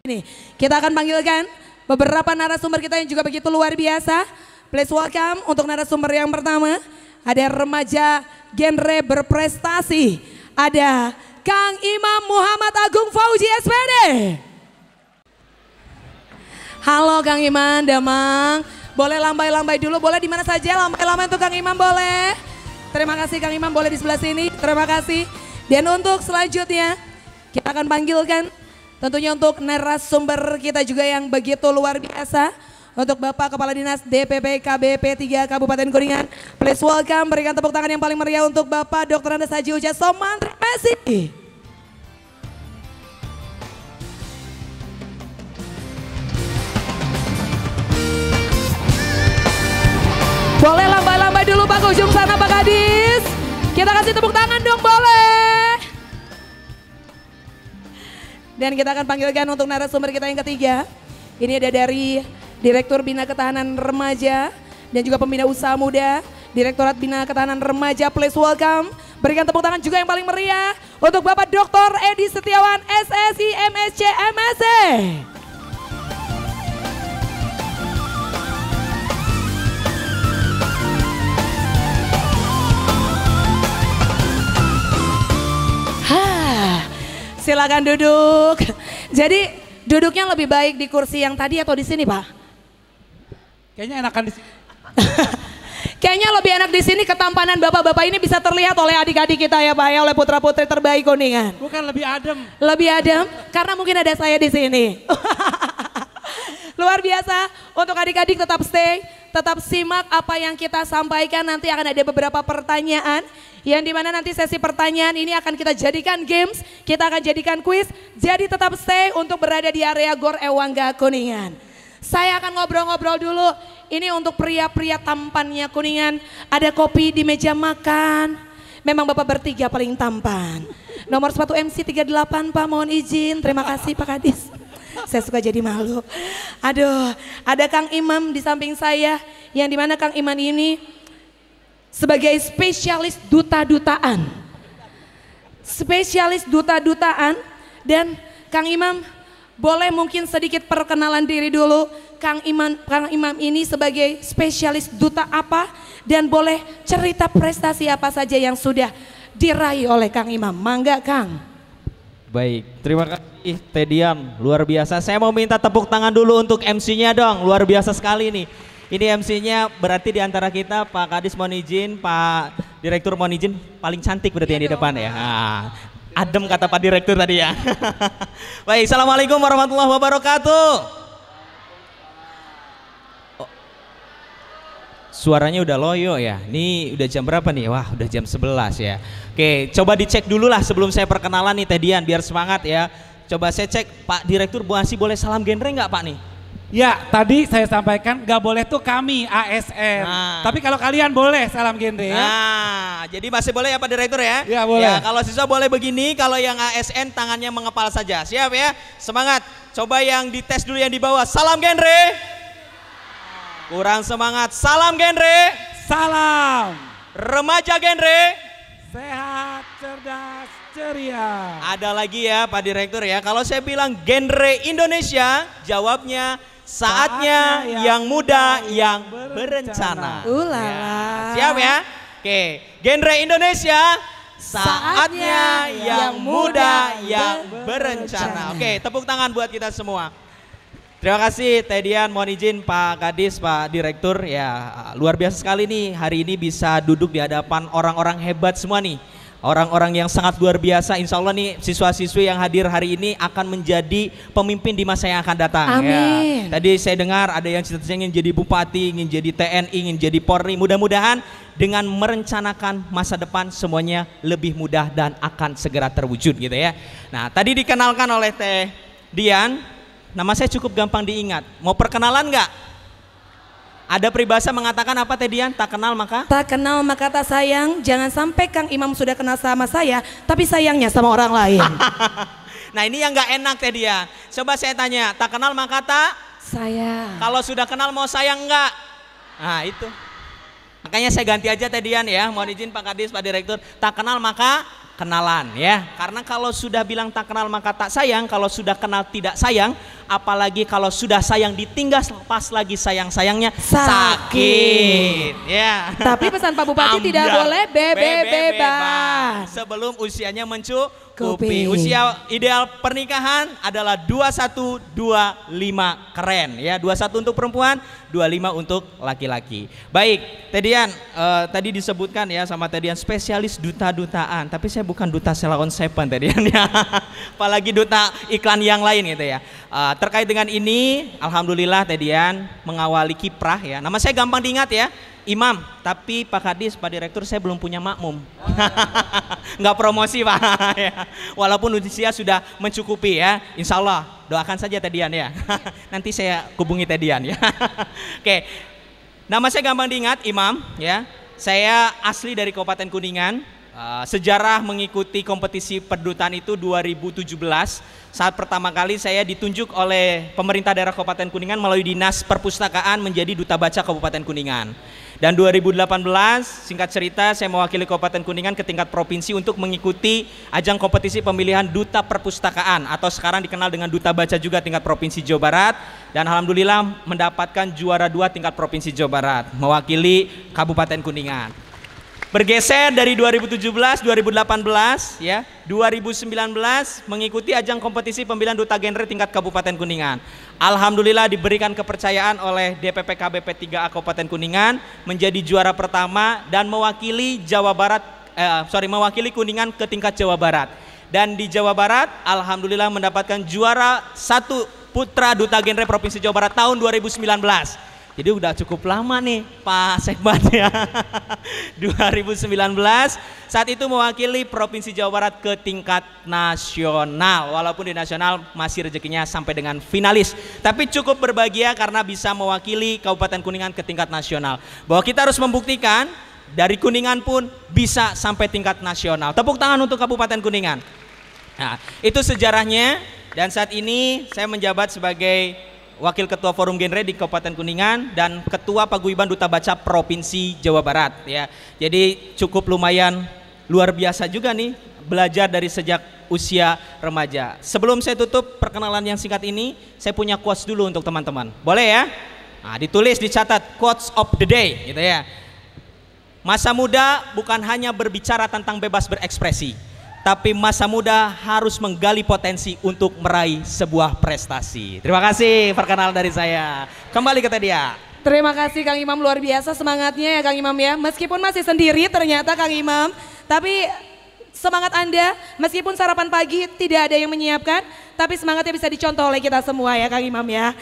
Nih, kita akan panggilkan beberapa narasumber kita yang juga begitu luar biasa. Please welcome untuk narasumber yang pertama. Ada remaja genre berprestasi. Ada Kang Imam Muhammad Agung Fauji SPD. Halo Kang Imam, Damang. Boleh lambai-lambai dulu, boleh di mana saja lambai-lambai untuk Kang Imam boleh. Terima kasih Kang Imam, boleh di sebelah sini. Terima kasih. Dan untuk selanjutnya kita akan panggilkan tentunya untuk narasumber kita juga yang begitu luar biasa. Untuk Bapak Kepala Dinas DPP KBP 3 Kabupaten Kuningan. Please welcome, berikan tepuk tangan yang paling meriah untuk Bapak Dr. Andes Haji Ujat Somantri Messi. Boleh lambai-lambai dulu Pak ke ujung sana Pak Kadis. Kita kasih tepuk tangan dong boleh. Dan kita akan panggilkan untuk narasumber kita yang ketiga. Ini ada dari Direktur Bina Ketahanan Remaja dan juga Pembina Usaha Muda. Direktorat Bina Ketahanan Remaja, please welcome. Berikan tepuk tangan juga yang paling meriah untuk Bapak Dr. Edi Setiawan SSI MSC MSC. Silakan duduk. Jadi duduknya lebih baik di kursi yang tadi atau di sini, Pak? Kayaknya enakan di sini. Kayaknya lebih enak di sini, ketampanan bapak-bapak ini bisa terlihat oleh adik-adik kita ya Pak ya, oleh putra-putri terbaik Kuningan. Bukan lebih adem. Lebih adem karena mungkin ada saya di sini. Luar biasa, untuk adik-adik tetap stay, tetap simak apa yang kita sampaikan, nanti akan ada beberapa pertanyaan. Yang dimana nanti sesi pertanyaan ini akan kita jadikan games, kita akan jadikan quiz. Jadi tetap stay untuk berada di area Gor Ewangga Kuningan. Saya akan ngobrol-ngobrol dulu, ini untuk pria-pria tampannya Kuningan. Ada kopi di meja makan, memang bapak bertiga paling tampan. Nomor sepatu MC 38 Pak, mohon izin, terima kasih Pak Kadis. Saya suka jadi malu. Aduh, ada Kang Imam di samping saya, yang dimana Kang Imam ini sebagai spesialis duta-dutaan. Spesialis duta-dutaan. Dan Kang Imam boleh mungkin sedikit perkenalan diri dulu. Kang Imam ini sebagai spesialis duta apa? Dan boleh cerita prestasi apa saja yang sudah diraih oleh Kang Imam. Mangga Kang. Baik, terima kasih Tedian, luar biasa. Saya mau minta tepuk tangan dulu untuk MC-nya dong, luar biasa sekali nih. Ini MC-nya berarti di antara kita Pak Kadis mohon izin, Pak Direktur mohon izin, paling cantik berarti yang di depan ya. Nah, adem kata Pak Direktur tadi ya. Baik, Assalamualaikum warahmatullahi wabarakatuh. Oh, suaranya udah loyo ya, ini udah jam berapa nih? Wah udah jam 11 ya. Oke, coba dicek dulu lah sebelum saya perkenalan nih Tedian, biar semangat ya. Coba saya cek, Pak Direktur Bu Asi boleh salam genre nggak Pak nih? Ya, tadi saya sampaikan nggak boleh tuh kami ASN. Nah. Tapi kalau kalian boleh salam genre ya. Nah, jadi masih boleh ya Pak Direktur ya? Ya boleh. Ya, kalau siswa boleh begini, kalau yang ASN tangannya mengepal saja. Siap ya? Semangat. Coba yang dites dulu yang di bawah. Salam genre. Kurang semangat. Salam genre. Salam. Remaja genre. Sehat, cerdas, ceria. Ada lagi ya Pak Direktur ya. Kalau saya bilang genre Indonesia, jawabnya saatnya yang muda yang berencana. Ulala. Ya, siap ya? Oke, genre Indonesia saatnya yang muda yang berencana. Oke, tepuk tangan buat kita semua. Terima kasih Tedian, mohon izin Pak Kadis, Pak Direktur ya, luar biasa sekali nih hari ini bisa duduk di hadapan orang-orang hebat semua nih. Orang-orang yang sangat luar biasa, insya Allah nih siswa-siswi yang hadir hari ini akan menjadi pemimpin di masa yang akan datang. Amin. Ya. Tadi saya dengar ada yang cita-citanya ingin jadi bupati, ingin jadi TNI, ingin jadi Polri. Mudah-mudahan dengan merencanakan masa depan semuanya lebih mudah dan akan segera terwujud gitu ya. Nah tadi dikenalkan oleh Teh Dian, nama saya cukup gampang diingat. Mau perkenalan nggak? Ada peribahasa mengatakan apa Teh Dian? Tak kenal maka? Tak kenal maka tak sayang. Jangan sampai Kang Imam sudah kenal sama saya, tapi sayangnya sama orang lain. Nah ini yang nggak enak Teh Dian. Coba saya tanya, tak kenal maka tak? Sayang. Kalau sudah kenal mau sayang nggak? Nah itu. Makanya saya ganti aja Teh Dian ya. Mohon izin Pak Kadis, Pak Direktur. Tak kenal maka kenalan ya. Karena kalau sudah bilang tak kenal maka tak sayang, kalau sudah kenal tidak sayang, apalagi kalau sudah sayang ditinggal pas lagi sayang-sayangnya Sakit. Ya. Tapi pesan Pak Bupati tidak boleh bebas. Sebelum usianya mencukupi. Kopi. Usia ideal pernikahan adalah 21 25, keren ya. 21 untuk perempuan, 25 untuk laki-laki. Baik, Tedian tadi disebutkan ya sama Tedian spesialis duta-dutaan, tapi saya bukan duta Sheila on 7 Tedian ya. Apalagi duta iklan yang lain gitu ya. Terkait dengan ini, alhamdulillah Tedian mengawali kiprah ya. Nama saya gampang diingat ya. Imam, tapi Pak Kadis, Pak Direktur saya belum punya makmum. Nggak promosi Pak. Walaupun usia sudah mencukupi ya. Insya Allah doakan saja Tedian ya. Nanti saya hubungi Tedian ya. Oke, nama saya gampang diingat Imam ya. Saya asli dari Kabupaten Kuningan. Sejarah mengikuti kompetisi perdutaan itu 2017. Saat pertama kali saya ditunjuk oleh pemerintah daerah Kabupaten Kuningan melalui Dinas Perpustakaan menjadi Duta Baca Kabupaten Kuningan. Dan 2018, singkat cerita, saya mewakili Kabupaten Kuningan ke tingkat provinsi untuk mengikuti ajang kompetisi pemilihan Duta Perpustakaan atau sekarang dikenal dengan Duta Baca juga tingkat provinsi Jawa Barat. Dan alhamdulillah mendapatkan juara 2 tingkat provinsi Jawa Barat, mewakili Kabupaten Kuningan. Bergeser dari 2017, 2018 ya, 2019 mengikuti ajang kompetisi pemilihan duta genre tingkat Kabupaten Kuningan. Alhamdulillah diberikan kepercayaan oleh DPP KBP 3A Kabupaten Kuningan menjadi juara pertama dan mewakili mewakili Kuningan ke tingkat Jawa Barat. Dan di Jawa Barat alhamdulillah mendapatkan juara 1 putra duta genre Provinsi Jawa Barat tahun 2019. Jadi udah cukup lama nih Pak Sekbat ya. 2019 saat itu mewakili Provinsi Jawa Barat ke tingkat nasional. Walaupun di nasional masih rezekinya sampai dengan finalis. Tapi cukup berbahagia karena bisa mewakili Kabupaten Kuningan ke tingkat nasional. Bahwa kita harus membuktikan dari Kuningan pun bisa sampai tingkat nasional. Tepuk tangan untuk Kabupaten Kuningan. Nah, itu sejarahnya dan saat ini saya menjabat sebagai Wakil Ketua Forum Genre di Kabupaten Kuningan dan Ketua Paguyuban Duta Baca Provinsi Jawa Barat ya. Jadi cukup lumayan luar biasa juga nih belajar dari sejak usia remaja. Sebelum saya tutup perkenalan yang singkat ini, saya punya quotes dulu untuk teman-teman. Boleh ya? Nah, ditulis, dicatat quotes of the day gitu ya. Masa muda bukan hanya berbicara tentang bebas berekspresi, tapi masa muda harus menggali potensi untuk meraih sebuah prestasi. Terima kasih perkenalan dari saya. Kembali ke Tedia. Terima kasih Kang Imam, luar biasa semangatnya ya Kang Imam ya. Meskipun masih sendiri ternyata Kang Imam, tapi semangat Anda meskipun sarapan pagi tidak ada yang menyiapkan, tapi semangatnya bisa dicontoh oleh kita semua ya Kang Imam ya.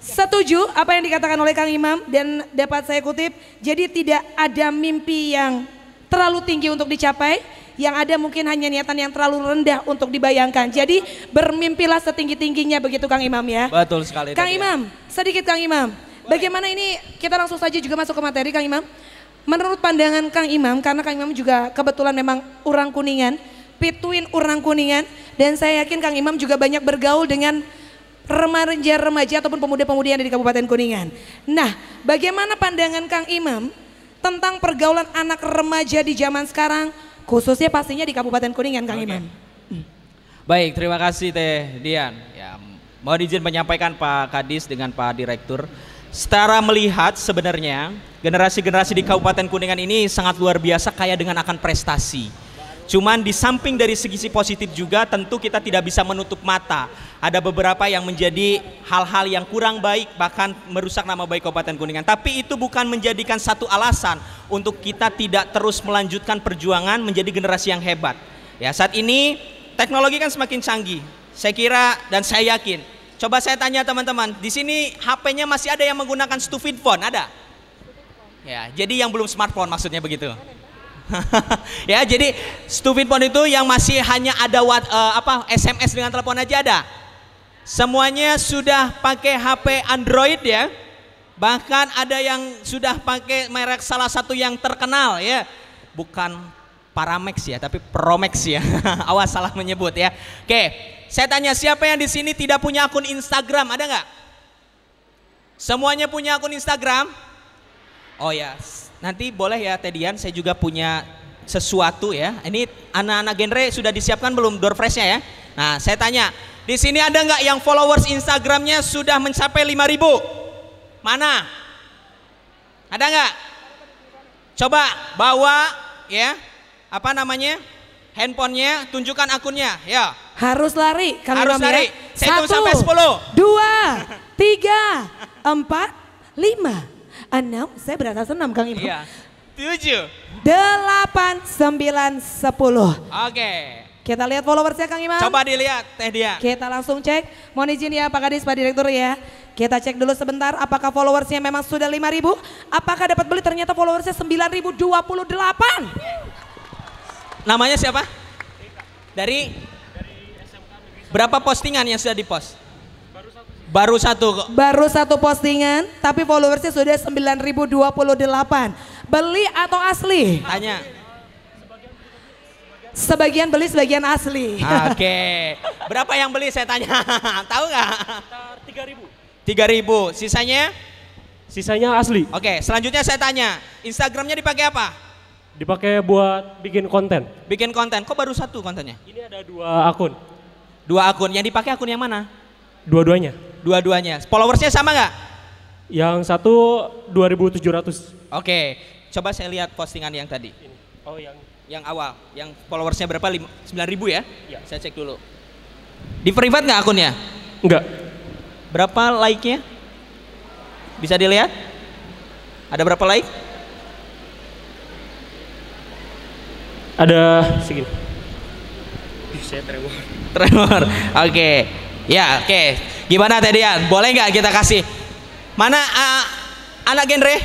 Setuju apa yang dikatakan oleh Kang Imam dan dapat saya kutip, jadi tidak ada mimpi yang terlalu tinggi untuk dicapai. Yang ada mungkin hanya niatan yang terlalu rendah untuk dibayangkan. Jadi bermimpilah setinggi-tingginya begitu Kang Imam ya. Betul sekali. Kang Imam, sedikit Kang Imam. Bagaimana ini kita langsung saja juga masuk ke materi Kang Imam. Menurut pandangan Kang Imam, karena Kang Imam juga kebetulan memang orang Kuningan, pituin orang Kuningan. Dan saya yakin Kang Imam juga banyak bergaul dengan remaja ataupun pemuda-pemuda yang ada di Kabupaten Kuningan. Nah, bagaimana pandangan Kang Imam tentang pergaulan anak remaja di zaman sekarang? Khususnya pastinya di Kabupaten Kuningan Kang Imam. Baik, terima kasih Teh Dian. Ya, mohon izin menyampaikan Pak Kadis dengan Pak Direktur. Secara melihat sebenarnya generasi-generasi di Kabupaten Kuningan ini sangat luar biasa kaya dengan akan prestasi. Cuman di samping dari segi positif juga tentu kita tidak bisa menutup mata. Ada beberapa yang menjadi hal-hal yang kurang baik bahkan merusak nama baik Kabupaten Kuningan. Tapi itu bukan menjadikan satu alasan untuk kita tidak terus melanjutkan perjuangan menjadi generasi yang hebat. Ya, saat ini teknologi kan semakin canggih. Saya kira dan saya yakin. Coba saya tanya teman-teman, di sini HP-nya masih ada yang menggunakan stupid phone, ada? Ya, jadi yang belum smartphone maksudnya begitu. Ya, jadi stupid phone itu yang masih hanya ada SMS dengan telepon aja ada. Semuanya sudah pakai HP Android ya. Bahkan ada yang sudah pakai merek salah satu yang terkenal ya. Bukan Paramex ya, tapi Promex ya. Awas salah menyebut ya. Oke, saya tanya siapa yang di sini tidak punya akun Instagram, ada nggak? Semuanya punya akun Instagram? Oh ya, nanti boleh ya Tedian, saya juga punya sesuatu ya. Ini anak-anak genre sudah disiapkan belum door freshnya ya? Nah, saya tanya, Di sini ada nggak yang followers Instagramnya sudah mencapai 5.000? Mana? Ada nggak? Coba bawa ya, apa namanya? Handphonenya, tunjukkan akunnya, ya. Harus lari, Kang Harus Imam lari. ya. Saya hitung sampai 10. 2, 3, 4, 5, 6. Saya berasa senam, Kang Imam. Iya. 7. 8, 9, 10. Oke. Kita lihat followersnya, Kang Imam. Coba dilihat, Teh Dia. Kita langsung cek. Mohon izin ya Pak Kadis, Pak Direktur ya. Kita cek dulu sebentar apakah followersnya memang sudah 5.000. Apakah dapat beli, ternyata followersnya 9.028. Namanya siapa? Dari berapa postingan yang sudah dipost? Baru satu kok. Baru satu postingan, tapi followersnya sudah 9.028. Beli atau asli? Tanya. Sebagian beli, sebagian asli. Oke. Berapa yang beli saya tanya? Tahu nggak? 3.000. 3.000. Sisanya? Sisanya asli. Oke. Selanjutnya saya tanya. Instagramnya dipakai apa? Dipakai buat bikin konten. Bikin konten. Kok baru satu kontennya? Ini ada 2 akun. 2 akun. Yang dipakai akun yang mana? Dua-duanya. Dua-duanya. Followersnya sama nggak? Yang satu 2.700. Oke. Coba saya lihat postingan yang tadi. Oh Yang awal. Yang followersnya berapa? 9.000 ya? Iya. Saya cek dulu. Di private nggak akunnya? enggak. Berapa like-nya? Bisa dilihat? Ada berapa like? Ada segini. Saya tremor. Tremor. Oke. Ya, oke. Gimana Teh Dian? Boleh nggak kita kasih? Mana anak genre?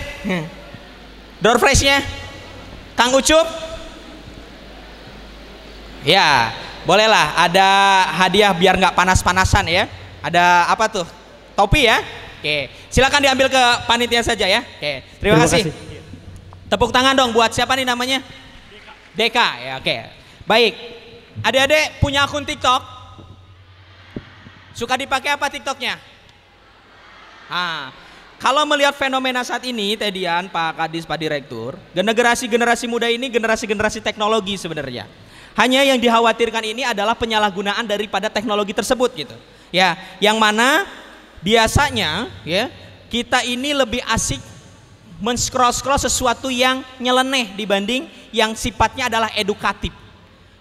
Door freshnya? Kang Ucup? Ya, bolehlah. Ada hadiah biar nggak panas-panasan ya. Ada apa tuh? Topi ya? Oke. Silakan diambil ke panitia saja ya. Oke. Terima kasih. Tepuk tangan dong buat siapa nih namanya? Deka. Ya, oke. Baik. Adik-adik punya akun TikTok? Suka dipakai apa TikToknya? Kalau melihat fenomena saat ini, Teh Dian, Pak Kadis, Pak Direktur, generasi muda ini generasi teknologi sebenarnya. Hanya yang dikhawatirkan ini adalah penyalahgunaan daripada teknologi tersebut gitu. Ya, yang mana biasanya ya kita ini lebih asik men-scroll sesuatu yang nyeleneh dibanding yang sifatnya adalah edukatif.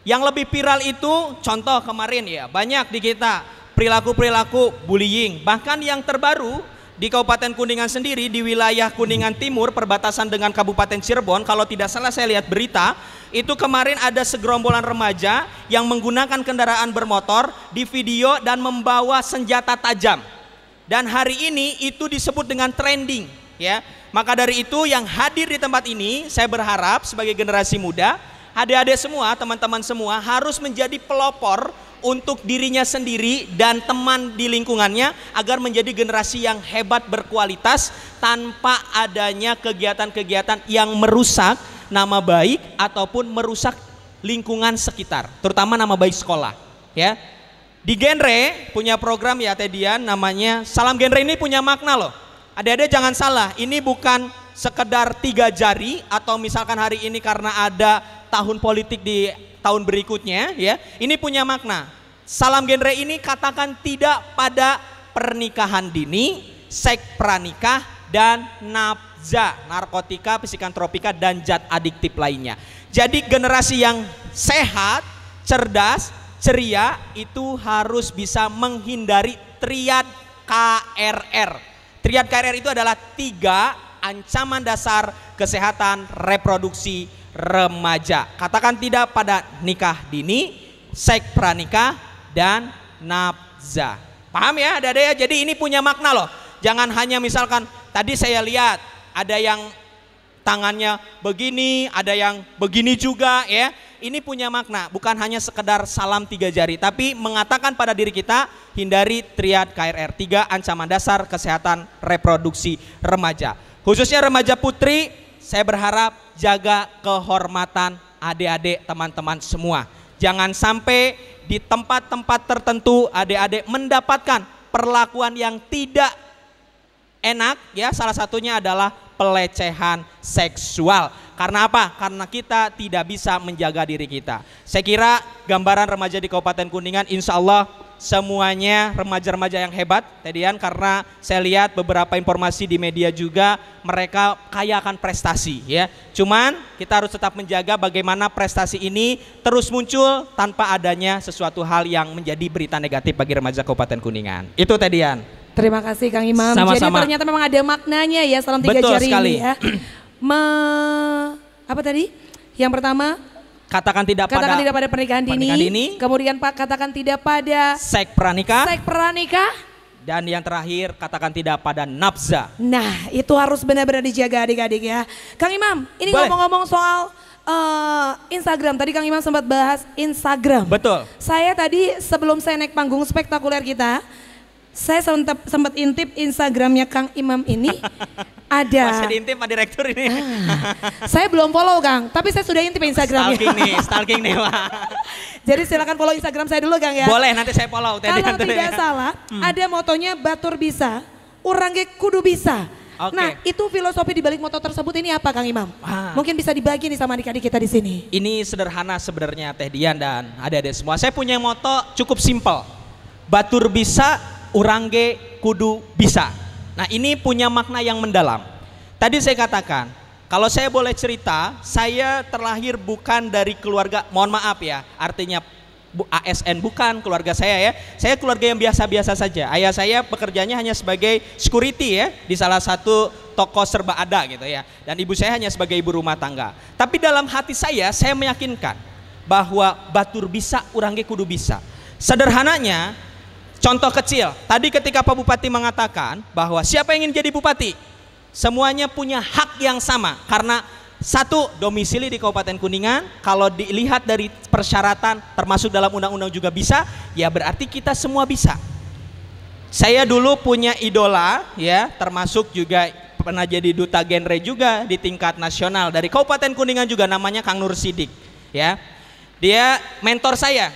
Yang lebih viral itu contoh kemarin ya, banyak di kita perilaku bullying. Bahkan yang terbaru di Kabupaten Kuningan sendiri, di wilayah Kuningan Timur perbatasan dengan Kabupaten Cirebon, kalau tidak salah saya lihat berita, itu kemarin ada segerombolan remaja yang menggunakan kendaraan bermotor di video dan membawa senjata tajam. Dan hari ini itu disebut dengan trending ya. Maka dari itu yang hadir di tempat ini, saya berharap sebagai generasi muda, adik-adik semua, teman-teman semua harus menjadi pelopor untuk dirinya sendiri dan teman di lingkungannya agar menjadi generasi yang hebat berkualitas tanpa adanya kegiatan-kegiatan yang merusak nama baik ataupun merusak lingkungan sekitar, terutama nama baik sekolah ya. Di genre punya program ya Teh Dian, namanya Salam Genre. Ini punya makna loh. Adik-adik jangan salah, ini bukan sekedar 3 jari atau misalkan hari ini karena ada tahun politik di tahun berikutnya ya. Ini punya makna. Salam Genre ini katakan tidak pada pernikahan dini, seks pranikah dan nafza, narkotika, psikantropika dan zat adiktif lainnya. Jadi generasi yang sehat, cerdas, ceria itu harus bisa menghindari triad KRR. Triad KRR itu adalah 3 ancaman dasar kesehatan reproduksi remaja. Katakan tidak pada nikah dini, seks pranikah dan nafza. Paham ya adik-adik ya? Jadi ini punya makna loh. Jangan hanya misalkan tadi saya lihat ada yang tangannya begini, ada yang begini juga ya. Ini punya makna, bukan hanya sekedar salam 3 jari, tapi mengatakan pada diri kita hindari triad KRR, 3 ancaman dasar kesehatan reproduksi remaja. Khususnya remaja putri, saya berharap jaga kehormatan adik-adik teman-teman semua. Jangan sampai di tempat-tempat tertentu adik-adik mendapatkan perlakuan yang tidak enak ya, salah satunya adalah pelecehan seksual. Karena apa? Karena kita tidak bisa menjaga diri kita. Saya kira gambaran remaja di Kabupaten Kuningan insya Allah semuanya remaja-remaja yang hebat, Tedian, karena saya lihat beberapa informasi di media juga mereka kaya akan prestasi ya. Cuman kita harus tetap menjaga bagaimana prestasi ini terus muncul tanpa adanya sesuatu hal yang menjadi berita negatif bagi remaja Kabupaten Kuningan. Itu Tedian. Terima kasih Kang Imam. Sama-sama. Jadi ternyata memang ada maknanya ya salam 3 Betul jari sekali. ini ya. Apa tadi? Yang pertama Katakan tidak pada pernikahan dini. Kemudian Pak katakan tidak pada seks pranikah. Dan yang terakhir katakan tidak pada nafza. Nah itu harus benar-benar dijaga adik-adik ya. Kang Imam, ini ngomong-ngomong soal Instagram. Tadi Kang Imam sempat bahas Instagram. Betul. Saya tadi sebelum saya naik panggung spektakuler kita, saya sempat intip Instagramnya Kang Imam ini. Ada. Masih diintip Pak Direktur ini. Saya belum follow Kang, tapi saya sudah intip Instagramnya. Stalking nih Pak. Jadi silakan follow Instagram saya dulu Kang ya. Boleh, nanti saya follow. Kalau tidak salah, ada motonya batur bisa, urang ge kudu bisa. Oke. Nah itu filosofi di balik moto tersebut ini apa Kang Imam? Mungkin bisa dibagi nih sama adik-adik kita di sini. Ini sederhana sebenarnya Teh Dian dan adik-adik semua. Saya punya moto cukup simpel. Batur bisa, urang ge kudu bisa. Nah ini punya makna yang mendalam. Tadi saya katakan, kalau saya boleh cerita, saya terlahir bukan dari keluarga, mohon maaf ya, artinya ASN bukan keluarga saya ya. Saya keluarga yang biasa-biasa saja. Ayah saya pekerjaannya hanya sebagai security ya, di salah satu toko serba ada gitu ya. Dan ibu saya hanya sebagai ibu rumah tangga. Tapi dalam hati saya meyakinkan bahwa batur bisa, urang ge kudu bisa. Sederhananya, contoh kecil, tadi ketika Pak Bupati mengatakan bahwa siapa yang ingin jadi bupati, semuanya punya hak yang sama. Karena satu, domisili di Kabupaten Kuningan, kalau dilihat dari persyaratan termasuk dalam undang-undang juga bisa, ya berarti kita semua bisa. Saya dulu punya idola ya, termasuk juga pernah jadi duta genre juga di tingkat nasional dari Kabupaten Kuningan juga, namanya Kang Nur Sidik ya. Dia mentor saya.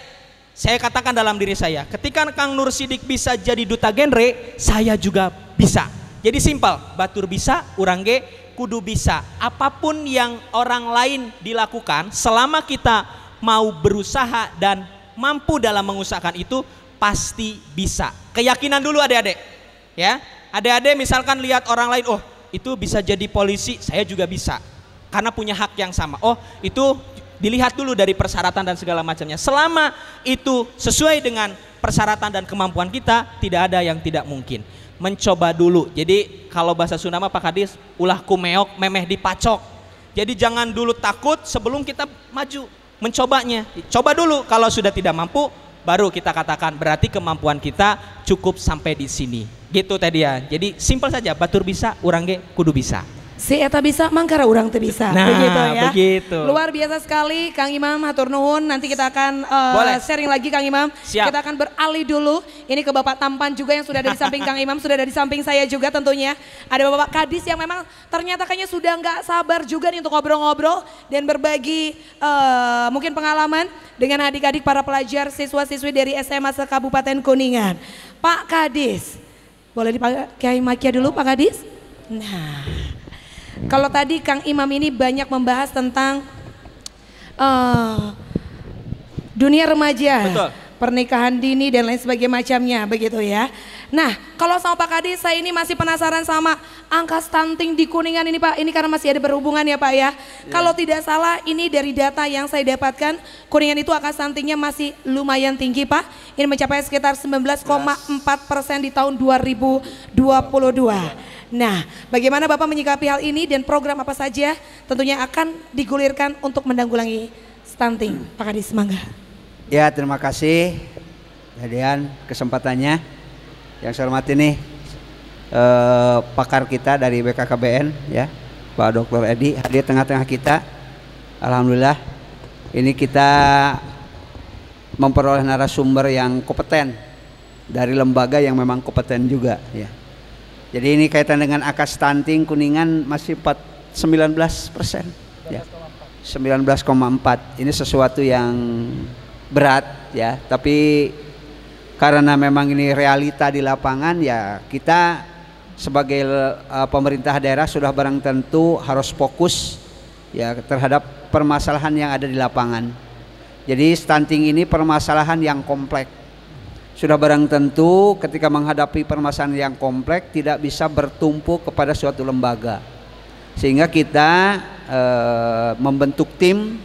Saya katakan dalam diri saya, ketika Kang Nur Sidik bisa jadi duta genre, saya juga bisa. Jadi simpel, batur bisa, urang ge kudu bisa. Apapun yang orang lain dilakukan, selama kita mau berusaha dan mampu dalam mengusahakan itu, pasti bisa. Keyakinan dulu adik-adik ya. Adik-adik misalkan lihat orang lain, oh itu bisa jadi polisi, saya juga bisa. Karena punya hak yang sama. Oh itu dilihat dulu dari persyaratan dan segala macamnya. Selama itu sesuai dengan persyaratan dan kemampuan kita, tidak ada yang tidak mungkin. Mencoba dulu. Jadi kalau bahasa Sunda Pak Kadis, ulah kumeok memeh dipacok. Jadi jangan dulu takut sebelum kita maju mencobanya. Coba dulu, kalau sudah tidak mampu baru kita katakan berarti kemampuan kita cukup sampai di sini. Gitu tadi ya. Jadi simpel saja, batur bisa, urang ge kudu bisa. Si eta bisa, mangkara urang teu bisa. Nah, begitu ya. begitu. Luar biasa sekali Kang Imam, hatur nuhun. Nanti kita akan sharing lagi Kang Imam. Siap. Kita akan beralih dulu. Ini ke Bapak Tampan juga yang sudah ada di samping Kang Imam, sudah ada di samping saya juga tentunya. Ada Bapak Kadis yang memang ternyata kayaknya sudah nggak sabar juga nih untuk ngobrol-ngobrol dan berbagi mungkin pengalaman dengan adik-adik para pelajar siswa-siswi dari SMA Kabupaten Kuningan. Pak Kadis, boleh dipakai mic-nya dulu Pak Kadis? Nah, kalau tadi Kang Imam ini banyak membahas tentang dunia remaja, betul, pernikahan dini dan lain sebagainya macamnya, begitu ya. Nah, kalau sama Pak Kadis, saya ini masih penasaran sama angka stunting di Kuningan ini Pak. Ini karena masih ada berhubungan ya Pak ya. Kalau tidak salah, ini dari data yang saya dapatkan, Kuningan itu angka stuntingnya masih lumayan tinggi Pak. Ini mencapai sekitar 19,4% di tahun 2022. Nah, bagaimana Bapak menyikapi hal ini dan program apa saja tentunya akan digulirkan untuk menanggulangi stunting? Pak Kadis, mangga. Ya, terima kasih Dian kesempatannya. Yang saya hormati nih pakar kita dari BKKBN ya, Pak Dr. Edi hadir tengah-tengah kita. Alhamdulillah ini kita memperoleh narasumber yang kompeten dari lembaga yang memang kompeten juga ya. Jadi ini kaitan dengan angka stunting Kuningan masih 19% ya. 19,4. Ini sesuatu yang berat ya, tapi karena memang ini realita di lapangan ya, kita sebagai pemerintah daerah sudah barang tentu harus fokus ya terhadap permasalahan yang ada di lapangan. Jadi stunting ini permasalahan yang kompleks. sudah barang tentu ketika menghadapi permasalahan yang kompleks tidak bisa bertumpu kepada suatu lembaga. Sehingga kita membentuk tim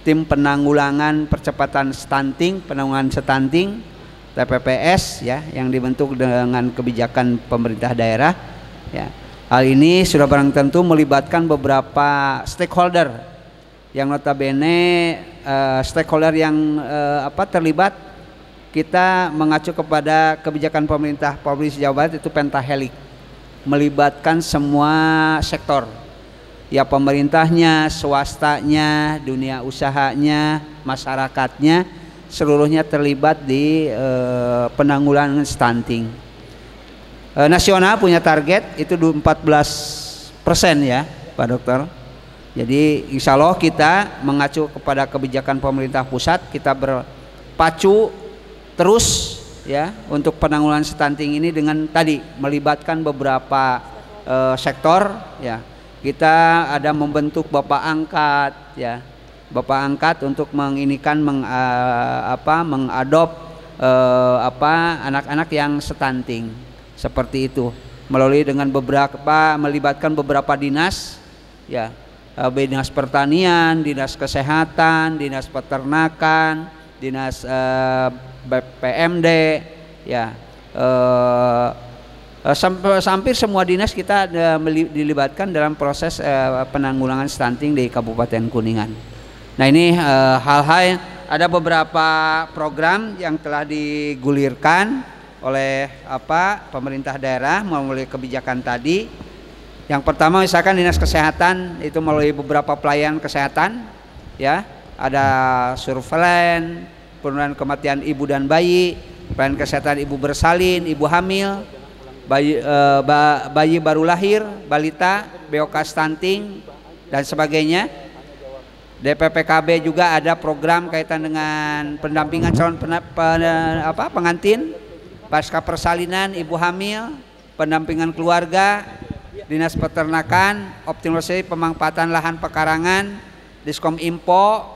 penanggulangan percepatan stunting, penanggulangan stunting TPPS ya, yang dibentuk dengan kebijakan pemerintah daerah ya. Hal ini sudah barang tentu melibatkan beberapa stakeholder yang notabene stakeholder yang terlibat, kita mengacu kepada kebijakan pemerintah Provinsi Jawa Barat itu pentahelik, melibatkan semua sektor ya, pemerintahnya, swastanya, dunia usahanya, masyarakatnya, seluruhnya terlibat di penanggulangan stunting. Nasional punya target itu 14% ya Pak Dokter. Jadi insya Allah kita mengacu kepada kebijakan pemerintah pusat, kita berpacu terus ya untuk penanggulangan stunting ini dengan tadi melibatkan beberapa sektor ya. Kita ada membentuk bapak angkat ya, bapak angkat untuk mengadop anak-anak yang stunting seperti itu, melalui dengan melibatkan beberapa dinas ya, dinas pertanian, dinas kesehatan, dinas peternakan, dinas BPMD ya, hampir semua dinas kita dilibatkan dalam proses penanggulangan stunting di Kabupaten Kuningan. Nah ini hal-hal, ada beberapa program yang telah digulirkan oleh pemerintah daerah melalui kebijakan tadi. Yang pertama misalkan dinas kesehatan itu melalui beberapa pelayanan kesehatan ya, ada surveillance, penurunan kematian ibu dan bayi, pelayanan kesehatan ibu bersalin, ibu hamil, bayi baru lahir, balita, BOK stunting dan sebagainya. DPPKB juga ada program kaitan dengan pendampingan calon pengantin, pasca persalinan, ibu hamil, pendampingan keluarga, dinas peternakan, optimalisasi pemanfaatan lahan pekarangan, Diskom Info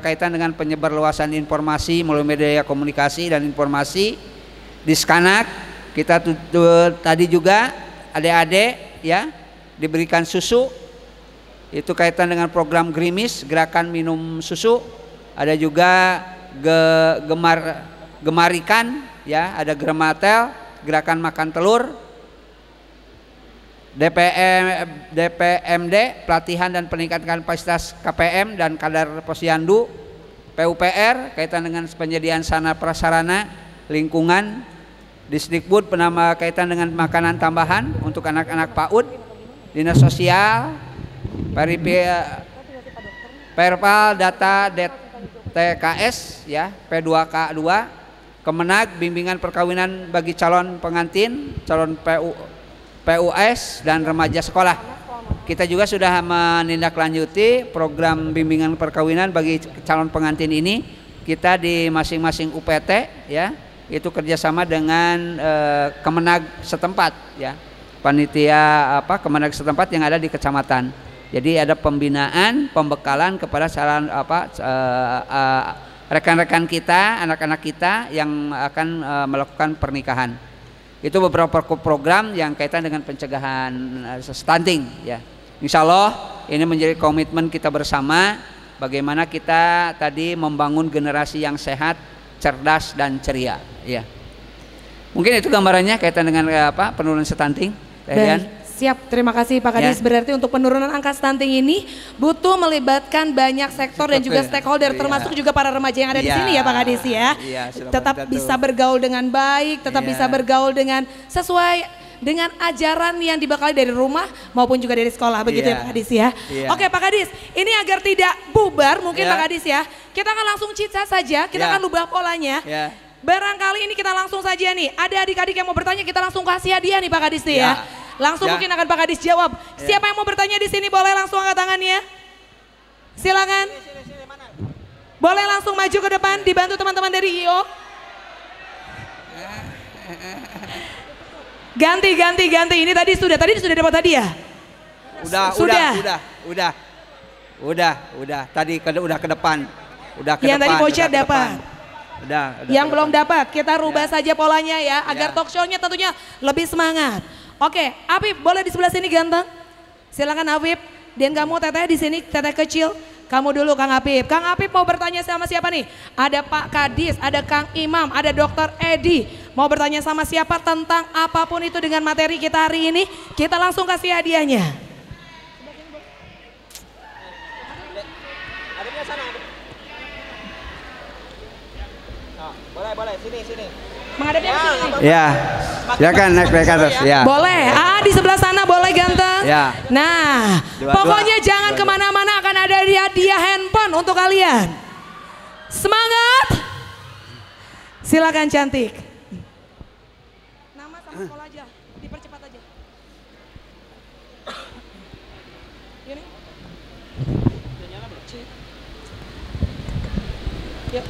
kaitan dengan penyebarluasan informasi melalui media komunikasi dan informasi, Diskanak kita tadi juga adik-adik ya diberikan susu, itu kaitan dengan program Grimis, gerakan minum susu. Ada juga gemarikan ya, ada Grematel, gerakan makan telur. DPMD, pelatihan dan peningkatan kapasitas KPM dan kadar posyandu. PUPR kaitan dengan penyediaan sarana prasarana lingkungan. Disdikbud penambah kaitan dengan makanan tambahan untuk anak-anak PAUD. Dinas Sosial, Perpal Data TKS ya, P2K2, Kemenag bimbingan perkawinan bagi calon pengantin, calon PUS dan remaja sekolah. Kita juga sudah menindaklanjuti program bimbingan perkawinan bagi calon pengantin ini. Kita di masing-masing UPT ya, itu kerjasama dengan Kemenag setempat ya, panitia Kemenag setempat yang ada di kecamatan. Jadi ada pembinaan, pembekalan kepada rekan-rekan kita, anak-anak kita yang akan melakukan pernikahan. Itu beberapa program yang kaitan dengan pencegahan stunting ya. Insya Allah ini menjadi komitmen kita bersama, bagaimana kita tadi membangun generasi yang sehat, cerdas dan ceria ya. Mungkin itu gambarannya kaitan dengan penurunan stunting. Siap, terima kasih Pak Kadis. Berarti untuk penurunan angka stunting ini butuh melibatkan banyak sektor dan juga stakeholder, termasuk juga para remaja yang ada di sini ya Pak Kadis ya. Tetap bisa bergaul dengan baik, tetap bisa bergaul dengan sesuai dengan ajaran yang dibekali dari rumah maupun juga dari sekolah, begitu ya Pak Kadis ya. Oke Pak Kadis, ini agar tidak bubar mungkin Pak Kadis ya, kita akan langsung cita saja, kita akan ubah polanya. Barangkali ini kita langsung saja nih, ada adik-adik yang mau bertanya, kita langsung kasih hadiah nih Pak Kadis nih ya. Langsung mungkin akan Pak Kadis jawab. Siapa yang mau bertanya di sini boleh langsung angkat tangannya. Silakan. Boleh langsung maju ke depan, dibantu teman-teman dari IO. Ganti. Ini tadi sudah dapat tadi ya? Udah. Tadi udah ke depan. Yang tadi voucher dapat. Udah Yang belum telepon. dapat, kita rubah Ya. saja polanya ya, agar Ya. talk show-nya tentunya lebih semangat. Oke, Afif boleh di sebelah sini ganteng? Silakan Afif. Dan kamu teteh di sini, teteh kecil. Kamu dulu Kang Afif. Kang Afif mau bertanya sama siapa nih? Ada Pak Kadis, ada Kang Imam, ada Dokter Edi. Mau bertanya sama siapa tentang apapun itu dengan materi kita hari ini? Kita langsung kasih hadiahnya. Adiknya sana. Boleh, sini. Menghadap yang sini. Ya, silakan naik ke atas. Ya. Boleh, di sebelah sana boleh ganteng. Ya. Nah, Dua-dua. pokoknya jangan Dua-dua. kemana-mana, akan ada hadiah handphone untuk kalian. Semangat. Silakan cantik. Nama sama sekolah aja, dipercepat aja. Ini. Yuk.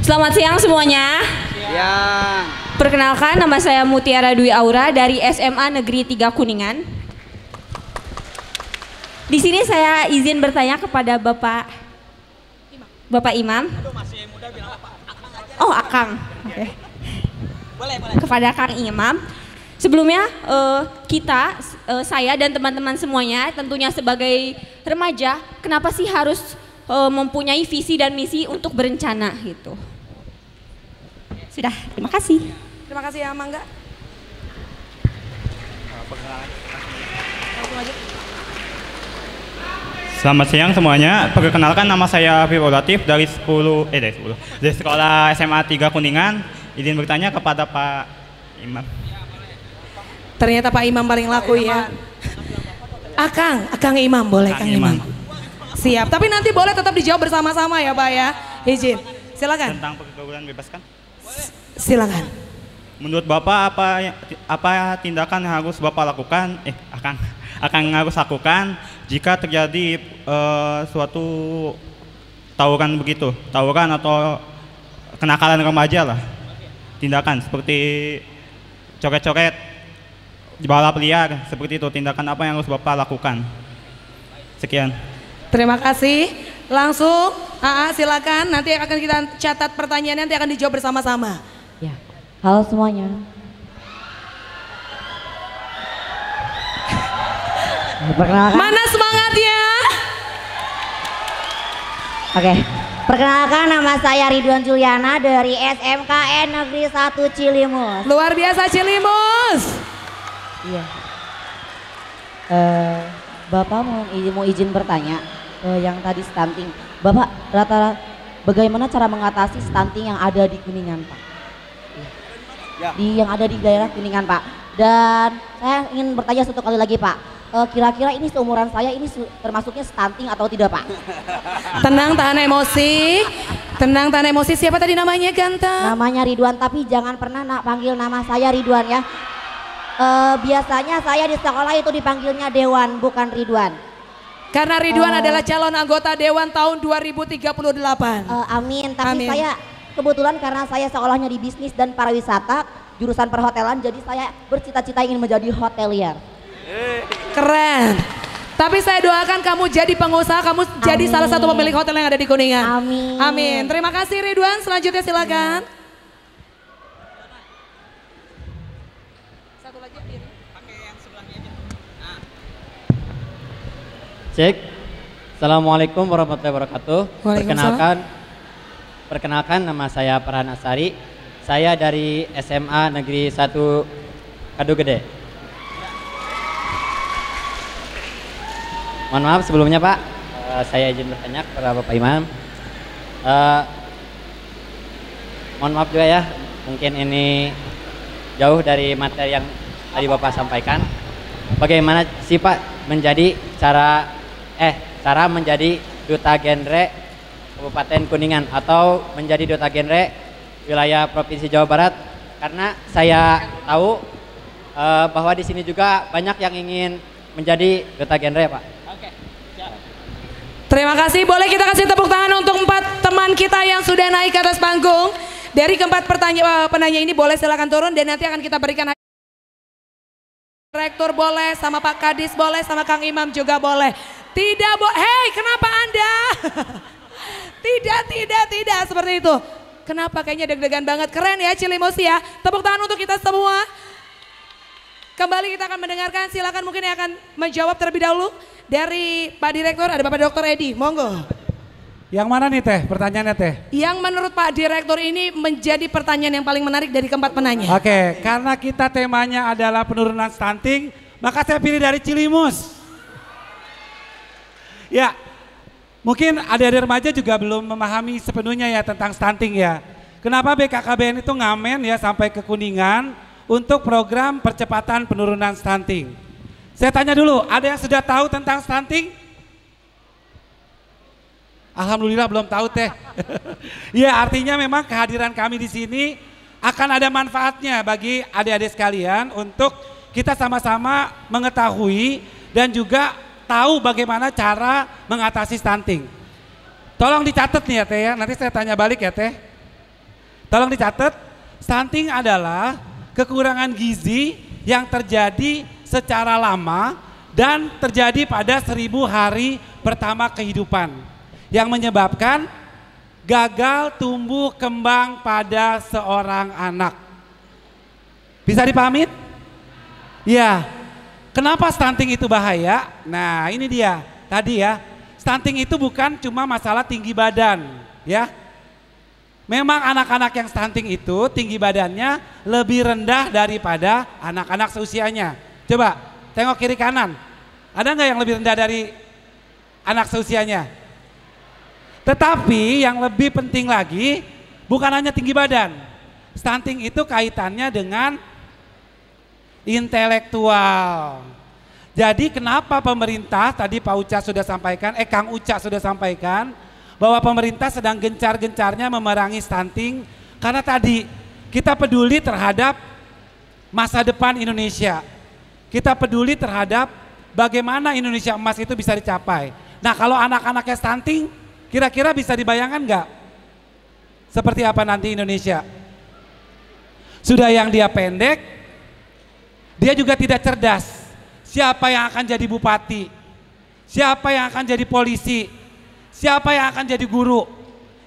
Selamat siang semuanya. Ya. Perkenalkan, nama saya Mutiara Dwi Aura dari SMA Negeri 3 Kuningan. Di sini saya izin bertanya kepada Bapak Imam. Oh, Akang. Oke. Kepada Kang Imam. Sebelumnya saya dan teman-teman semuanya tentunya sebagai remaja, kenapa sih harus mempunyai visi dan misi untuk berencana gitu. Sudah, terima kasih. Terima kasih ya Mangga. Langsung aja. Selamat siang semuanya. Perkenalkan, nama saya Firul Latif dari dari sekolah SMA 3 Kuningan. Izin bertanya kepada Pak Imam. Ternyata Pak Imam paling laku ya. Akang Imam boleh Kang Imam. Siap, tapi nanti boleh tetap dijawab bersama-sama ya Pak ya. Izin, silakan. Tentang pergaulan bebas kan? Silakan. Menurut Bapak apa tindakan yang harus Bapak lakukan? Akan harus lakukan jika terjadi suatu tawuran atau kenakalan remaja lah. Tindakan seperti coret-coret, balap liar, seperti itu. Tindakan apa yang harus Bapak lakukan? Sekian. Terima kasih. Langsung, silakan. Nanti akan kita catat pertanyaannya, nanti akan dijawab bersama-sama. Ya, halo semuanya. Perkenalkan. Mana semangatnya? Oke. Perkenalkan, nama saya Ridwan Juliana dari SMKN Negeri 1 Cilimus. Luar biasa Cilimus. Iya. Bapak mau izin bertanya, yang tadi stunting. Bapak bagaimana cara mengatasi stunting yang ada di Kuningan, Pak? Ya. Yang ada di daerah Kuningan, Pak. Dan saya ingin bertanya satu kali lagi, Pak. Kira-kira ini seumuran saya ini termasuknya stunting atau tidak, Pak? Tenang, tahan emosi. Tenang, tahan emosi. Siapa tadi namanya ganteng? Namanya Ridwan, tapi jangan pernah panggil nama saya Ridwan ya. Biasanya saya di sekolah itu dipanggilnya Dewan, bukan Ridwan. Karena Ridwan adalah calon anggota Dewan tahun 2038. Amin, tapi Amin. saya kebetulan karena saya sekolahnya di bisnis dan pariwisata, jurusan perhotelan, jadi saya bercita-cita ingin menjadi hotelier. Keren. Tapi saya doakan kamu jadi pengusaha, kamu jadi Amin. salah satu pemilik hotel yang ada di Kuningan. Amin. Amin. Terima kasih Ridwan. Selanjutnya silakan. Satu lagi. Cek. Assalamualaikum warahmatullahi wabarakatuh. Waalaikumsalam. Perkenalkan nama saya Farhan Asari. Saya dari SMA Negeri 1 Kadu Gede. Mohon maaf sebelumnya Pak, saya izin bertanya kepada Bapak Imam. Mohon maaf juga ya, mungkin ini jauh dari materi yang tadi Bapak sampaikan. Bagaimana sih Pak menjadi cara menjadi duta genre Kabupaten Kuningan atau menjadi duta genre wilayah Provinsi Jawa Barat? Karena saya tahu bahwa di sini juga banyak yang ingin menjadi duta genre Pak. Terima kasih. Boleh kita kasih tepuk tangan untuk 4 teman kita yang sudah naik ke atas panggung. Dari keempat penanya ini boleh silakan turun dan nanti akan kita berikan Rektor boleh, sama Pak Kadis boleh, sama Kang Imam juga boleh. Tidak boleh. Hei, kenapa Anda? Tidak seperti itu. Kenapa kayaknya deg-degan banget, keren ya Cilimus ya. Tepuk tangan untuk kita semua. Kembali kita akan mendengarkan, silakan mungkin yang akan menjawab terlebih dahulu. Dari Pak Direktur ada Bapak Dr. Edi, monggo. Yang mana nih Teh pertanyaannya Teh? Yang menurut Pak Direktur ini menjadi pertanyaan yang paling menarik dari keempat penanya. Oke, karena kita temanya adalah penurunan stunting, maka saya pilih dari Cilimus. Ya, mungkin adik-adik remaja juga belum memahami sepenuhnya ya tentang stunting ya. Kenapa BKKBN itu ngamen ya sampai ke Kuningan untuk program percepatan penurunan stunting. Saya tanya dulu, ada yang sudah tahu tentang stunting? Alhamdulillah belum tahu Teh. Ya artinya memang kehadiran kami di sini akan ada manfaatnya bagi adik-adik sekalian untuk kita sama-sama mengetahui dan juga tahu bagaimana cara mengatasi stunting. Tolong dicatat nih ya Teh ya, nanti saya tanya balik ya Teh. Tolong dicatat, stunting adalah kekurangan gizi yang terjadi secara lama dan terjadi pada 1000 hari pertama kehidupan yang menyebabkan gagal tumbuh kembang pada seorang anak. Bisa dipahami? Ya. Kenapa stunting itu bahaya? Nah, ini dia. Tadi ya, stunting itu bukan cuma masalah tinggi badan, ya. Memang anak-anak yang stunting itu tinggi badannya lebih rendah daripada anak-anak seusianya. Coba tengok kiri kanan, ada nggak yang lebih rendah dari anak seusianya? Tetapi yang lebih penting lagi bukan hanya tinggi badan. Stunting itu kaitannya dengan intelektual. Jadi kenapa pemerintah, tadi Pak Uca sudah sampaikan, Kang Uca sudah sampaikan, bahwa pemerintah sedang gencar-gencarnya memerangi stunting karena tadi kita peduli terhadap masa depan Indonesia. Kita peduli terhadap bagaimana Indonesia emas itu bisa dicapai. Nah kalau anak-anaknya stunting, kira-kira bisa dibayangkan nggak seperti apa nanti Indonesia? Sudah yang dia pendek, dia juga tidak cerdas. Siapa yang akan jadi bupati? Siapa yang akan jadi polisi? Siapa yang akan jadi guru?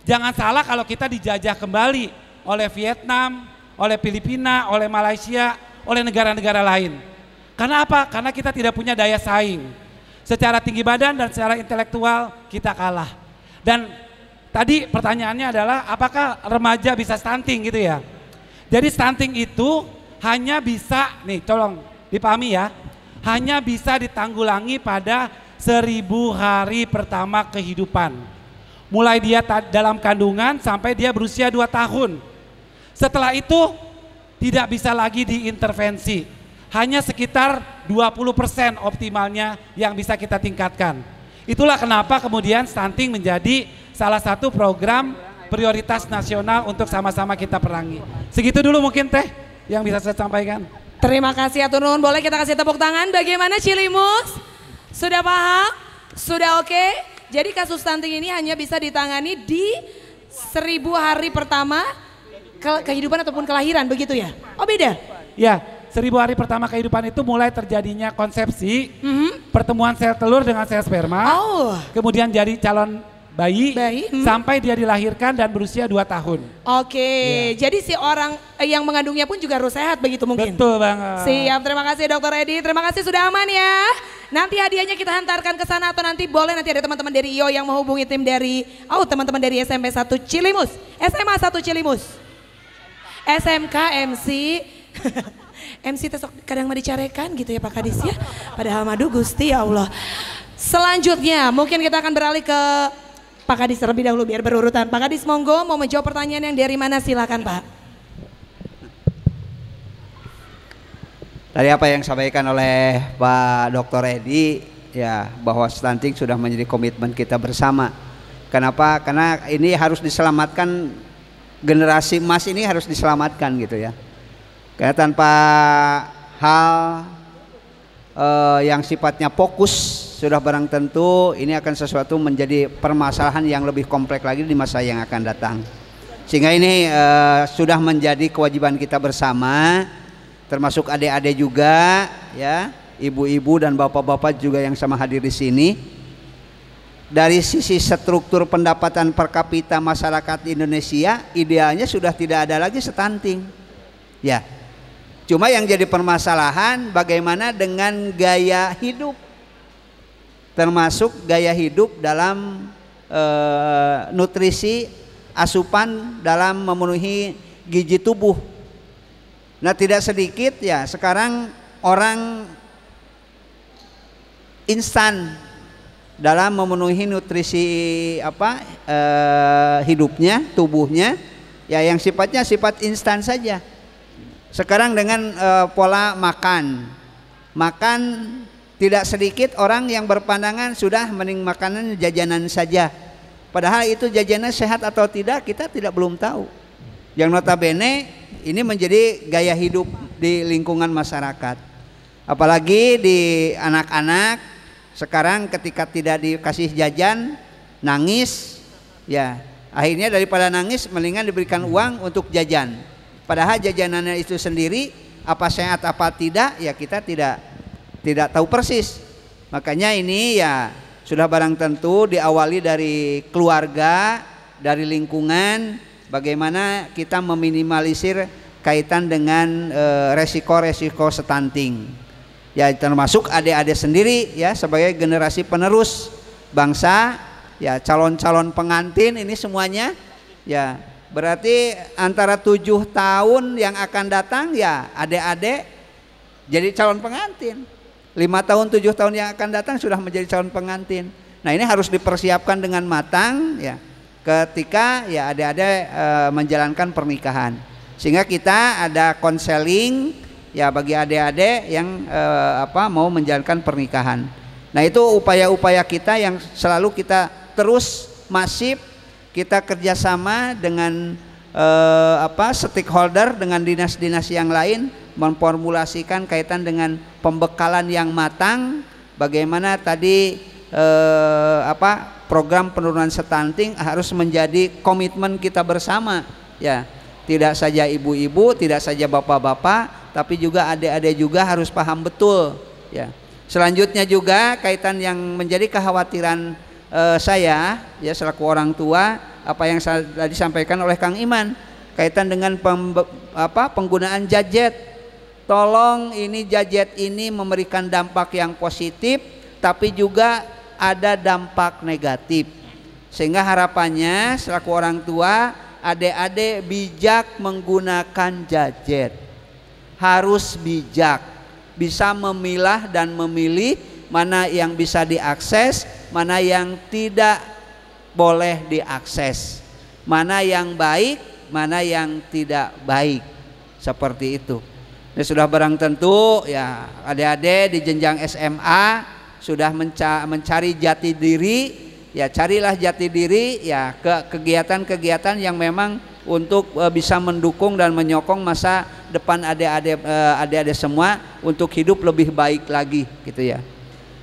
Jangan salah kalau kita dijajah kembali oleh Vietnam, oleh Filipina, oleh Malaysia, oleh negara-negara lain. Karena apa? Karena kita tidak punya daya saing. Secara tinggi badan dan secara intelektual kita kalah. Dan tadi pertanyaannya adalah apakah remaja bisa stunting gitu ya? Jadi stunting itu hanya bisa, nih tolong dipahami ya, hanya bisa ditanggulangi pada 1000 hari pertama kehidupan. Mulai dia dalam kandungan sampai dia berusia 2 tahun. Setelah itu tidak bisa lagi diintervensi. Hanya sekitar 20% optimalnya yang bisa kita tingkatkan. Itulah kenapa kemudian stunting menjadi salah satu program prioritas nasional untuk sama-sama kita perangi. Segitu dulu mungkin Teh yang bisa saya sampaikan. Terima kasih Atur Nuhun, boleh kita kasih tepuk tangan. Bagaimana Cilimus? Sudah paham? Sudah oke? Jadi kasus stunting ini hanya bisa ditangani di 1000 hari pertama kehidupan ataupun kelahiran, begitu ya? Oh beda? Ya, 1000 hari pertama kehidupan itu mulai terjadinya konsepsi, pertemuan sel telur dengan sel sperma, kemudian jadi calon bayi, sampai dia dilahirkan dan berusia 2 tahun. Oke, jadi si orang yang mengandungnya pun juga harus sehat begitu mungkin? Betul banget. Siap, terima kasih Dokter Edi, terima kasih sudah aman ya. Nanti hadiahnya kita hantarkan ke sana atau nanti boleh nanti ada teman-teman dari IO yang menghubungi tim dari, teman-teman dari SMP 1 Cilimus, SMA 1 Cilimus, SMK MC, MC tesok kadang mau dicarekan gitu ya Pak Kadis ya. Padahal madu Gusti ya Allah. Selanjutnya mungkin kita akan beralih ke Pak Kadis terlebih dahulu biar berurutan. Pak Kadis monggo mau menjawab pertanyaan yang dari mana, silakan Pak. Tadi apa yang disampaikan oleh Pak Dr. Edi ya, bahwa stunting sudah menjadi komitmen kita bersama. Kenapa? Karena ini harus diselamatkan, generasi emas ini harus diselamatkan gitu ya. Karena tanpa hal yang sifatnya fokus sudah barang tentu ini akan sesuatu menjadi permasalahan yang lebih kompleks lagi di masa yang akan datang. Sehingga ini sudah menjadi kewajiban kita bersama, termasuk adik-adik juga ya, ibu-ibu dan bapak-bapak juga yang sama hadir di sini. dari sisi struktur pendapatan per kapita masyarakat Indonesia idealnya sudah tidak ada lagi stunting. Ya. Cuma yang jadi permasalahan bagaimana dengan gaya hidup, termasuk gaya hidup dalam nutrisi, asupan dalam memenuhi gizi tubuh. Nah, tidak sedikit ya sekarang orang instan dalam memenuhi nutrisi hidupnya, tubuhnya, ya yang sifatnya sifat instan saja. Sekarang dengan pola makan tidak sedikit orang yang berpandangan sudah mending makanan jajanan saja. Padahal itu jajanan sehat atau tidak kita belum tahu. Yang notabene ini menjadi gaya hidup di lingkungan masyarakat. Apalagi di anak-anak sekarang ketika tidak dikasih jajan nangis, ya akhirnya daripada nangis mendingan diberikan uang untuk jajan. Padahal jajanannya itu sendiri apa sehat apa tidak ya kita tidak tahu persis. Makanya ini ya sudah barang tentu diawali dari keluarga, dari lingkungan, bagaimana kita meminimalisir kaitan dengan resiko-resiko stunting. Ya termasuk adik-adik sendiri ya sebagai generasi penerus bangsa, ya calon-calon pengantin ini semuanya ya. Berarti antara 7 tahun yang akan datang ya adik-adik jadi calon pengantin. 5 tahun 7 tahun yang akan datang sudah menjadi calon pengantin. Nah ini harus dipersiapkan dengan matang ya ketika ya adik-adik menjalankan pernikahan. Sehingga kita ada konseling ya bagi adik-adik yang mau menjalankan pernikahan. Nah itu upaya-upaya kita yang selalu kita terus masif. Kita kerjasama dengan stakeholder, dengan dinas-dinas yang lain memformulasikan kaitan dengan pembekalan yang matang. Bagaimana tadi program penurunan stunting harus menjadi komitmen kita bersama. Ya, tidak saja ibu-ibu, tidak saja bapak-bapak, tapi juga adik-adik juga harus paham betul. Ya, selanjutnya juga kaitan yang menjadi kekhawatiran saya ya selaku orang tua apa yang tadi disampaikan oleh Kang Iman kaitan dengan penggunaan gadget. Tolong ini gadget ini memberikan dampak yang positif tapi juga ada dampak negatif. Sehingga harapannya selaku orang tua adik-adik bijak menggunakan gadget. Harus bijak, bisa memilah dan memilih mana yang bisa diakses, mana yang tidak boleh diakses, mana yang baik, mana yang tidak baik, seperti itu. Ini sudah barang tentu ya adik-adik di jenjang SMA sudah mencari jati diri, ya carilah jati diri ya ke kegiatan-kegiatan yang memang untuk bisa mendukung dan menyokong masa depan adik-adik semua untuk hidup lebih baik lagi gitu ya.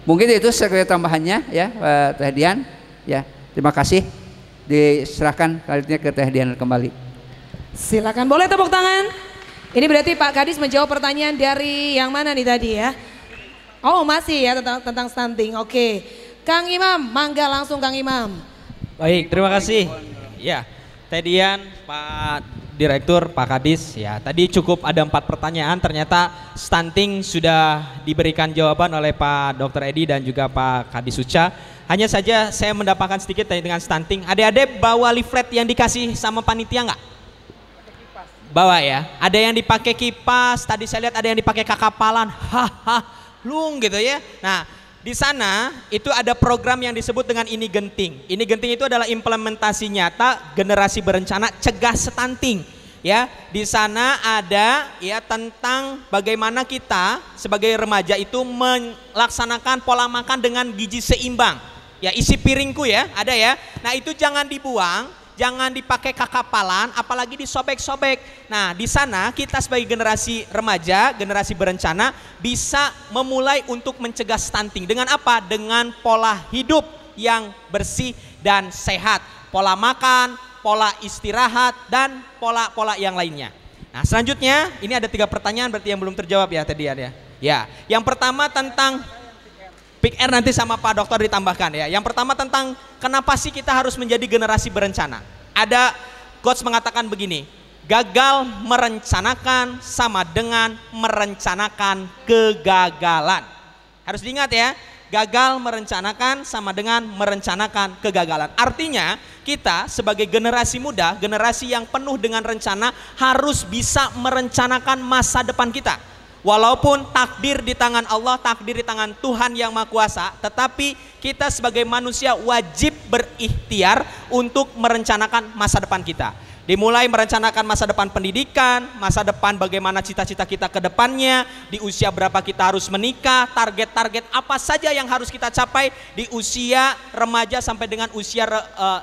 Mungkin itu sekali tambahannya ya Teh Dian ya. Terima kasih. Diserahkan kalinya ke Teh Dian kembali. Silakan, boleh tepuk tangan. Ini berarti Pak Kadis menjawab pertanyaan dari yang mana nih tadi ya? Oh masih ya tentang stunting. Oke. Kang Imam, mangga langsung Kang Imam. Baik, terima kasih. Ya, Teh Dian, Pak Direktur, Pak Kadis, ya tadi cukup ada 4 pertanyaan, ternyata stunting sudah diberikan jawaban oleh Pak Dr. Edi dan juga Pak Kadis Uca. Hanya saja saya mendapatkan sedikit dengan stunting. Adik-adik bawa leaflet yang dikasih sama panitia nggak? Bawa ya. Ada yang dipakai kipas, tadi saya lihat ada yang dipakai kakapalan, lung gitu ya. Nah di sana itu ada program yang disebut dengan Ini Genting. Ini Genting itu adalah implementasi nyata generasi berencana cegah stunting. Ya, di sana ada ya tentang bagaimana kita sebagai remaja itu melaksanakan pola makan dengan gizi seimbang. Ya, isi piringku ya, ada ya. Nah, itu jangan dibuang, jangan dipakai kakapalan, apalagi disobek-sobek. Nah, di sana kita sebagai generasi remaja, generasi berencana bisa memulai untuk mencegah stunting. Dengan apa? Dengan pola hidup yang bersih dan sehat. Pola makan, pola istirahat, dan pola-pola yang lainnya. Nah, selanjutnya ini ada 3 pertanyaan berarti yang belum terjawab ya tadi ya. Ya, yang pertama tentang Pick R nanti sama Pak Dokter ditambahkan ya. Yang pertama tentang kenapa sih kita harus menjadi generasi berencana. Ada quotes mengatakan begini, gagal merencanakan sama dengan merencanakan kegagalan. Harus diingat ya, gagal merencanakan sama dengan merencanakan kegagalan. Artinya kita sebagai generasi muda, generasi yang penuh dengan rencana harus bisa merencanakan masa depan kita. Walaupun takdir di tangan Allah, takdir di tangan Tuhan yang Maha Kuasa, tetapi kita sebagai manusia wajib berikhtiar untuk merencanakan masa depan kita. Dimulai merencanakan masa depan pendidikan, masa depan bagaimana cita-cita kita ke depannya, di usia berapa kita harus menikah, target-target apa saja yang harus kita capai di usia remaja sampai dengan usia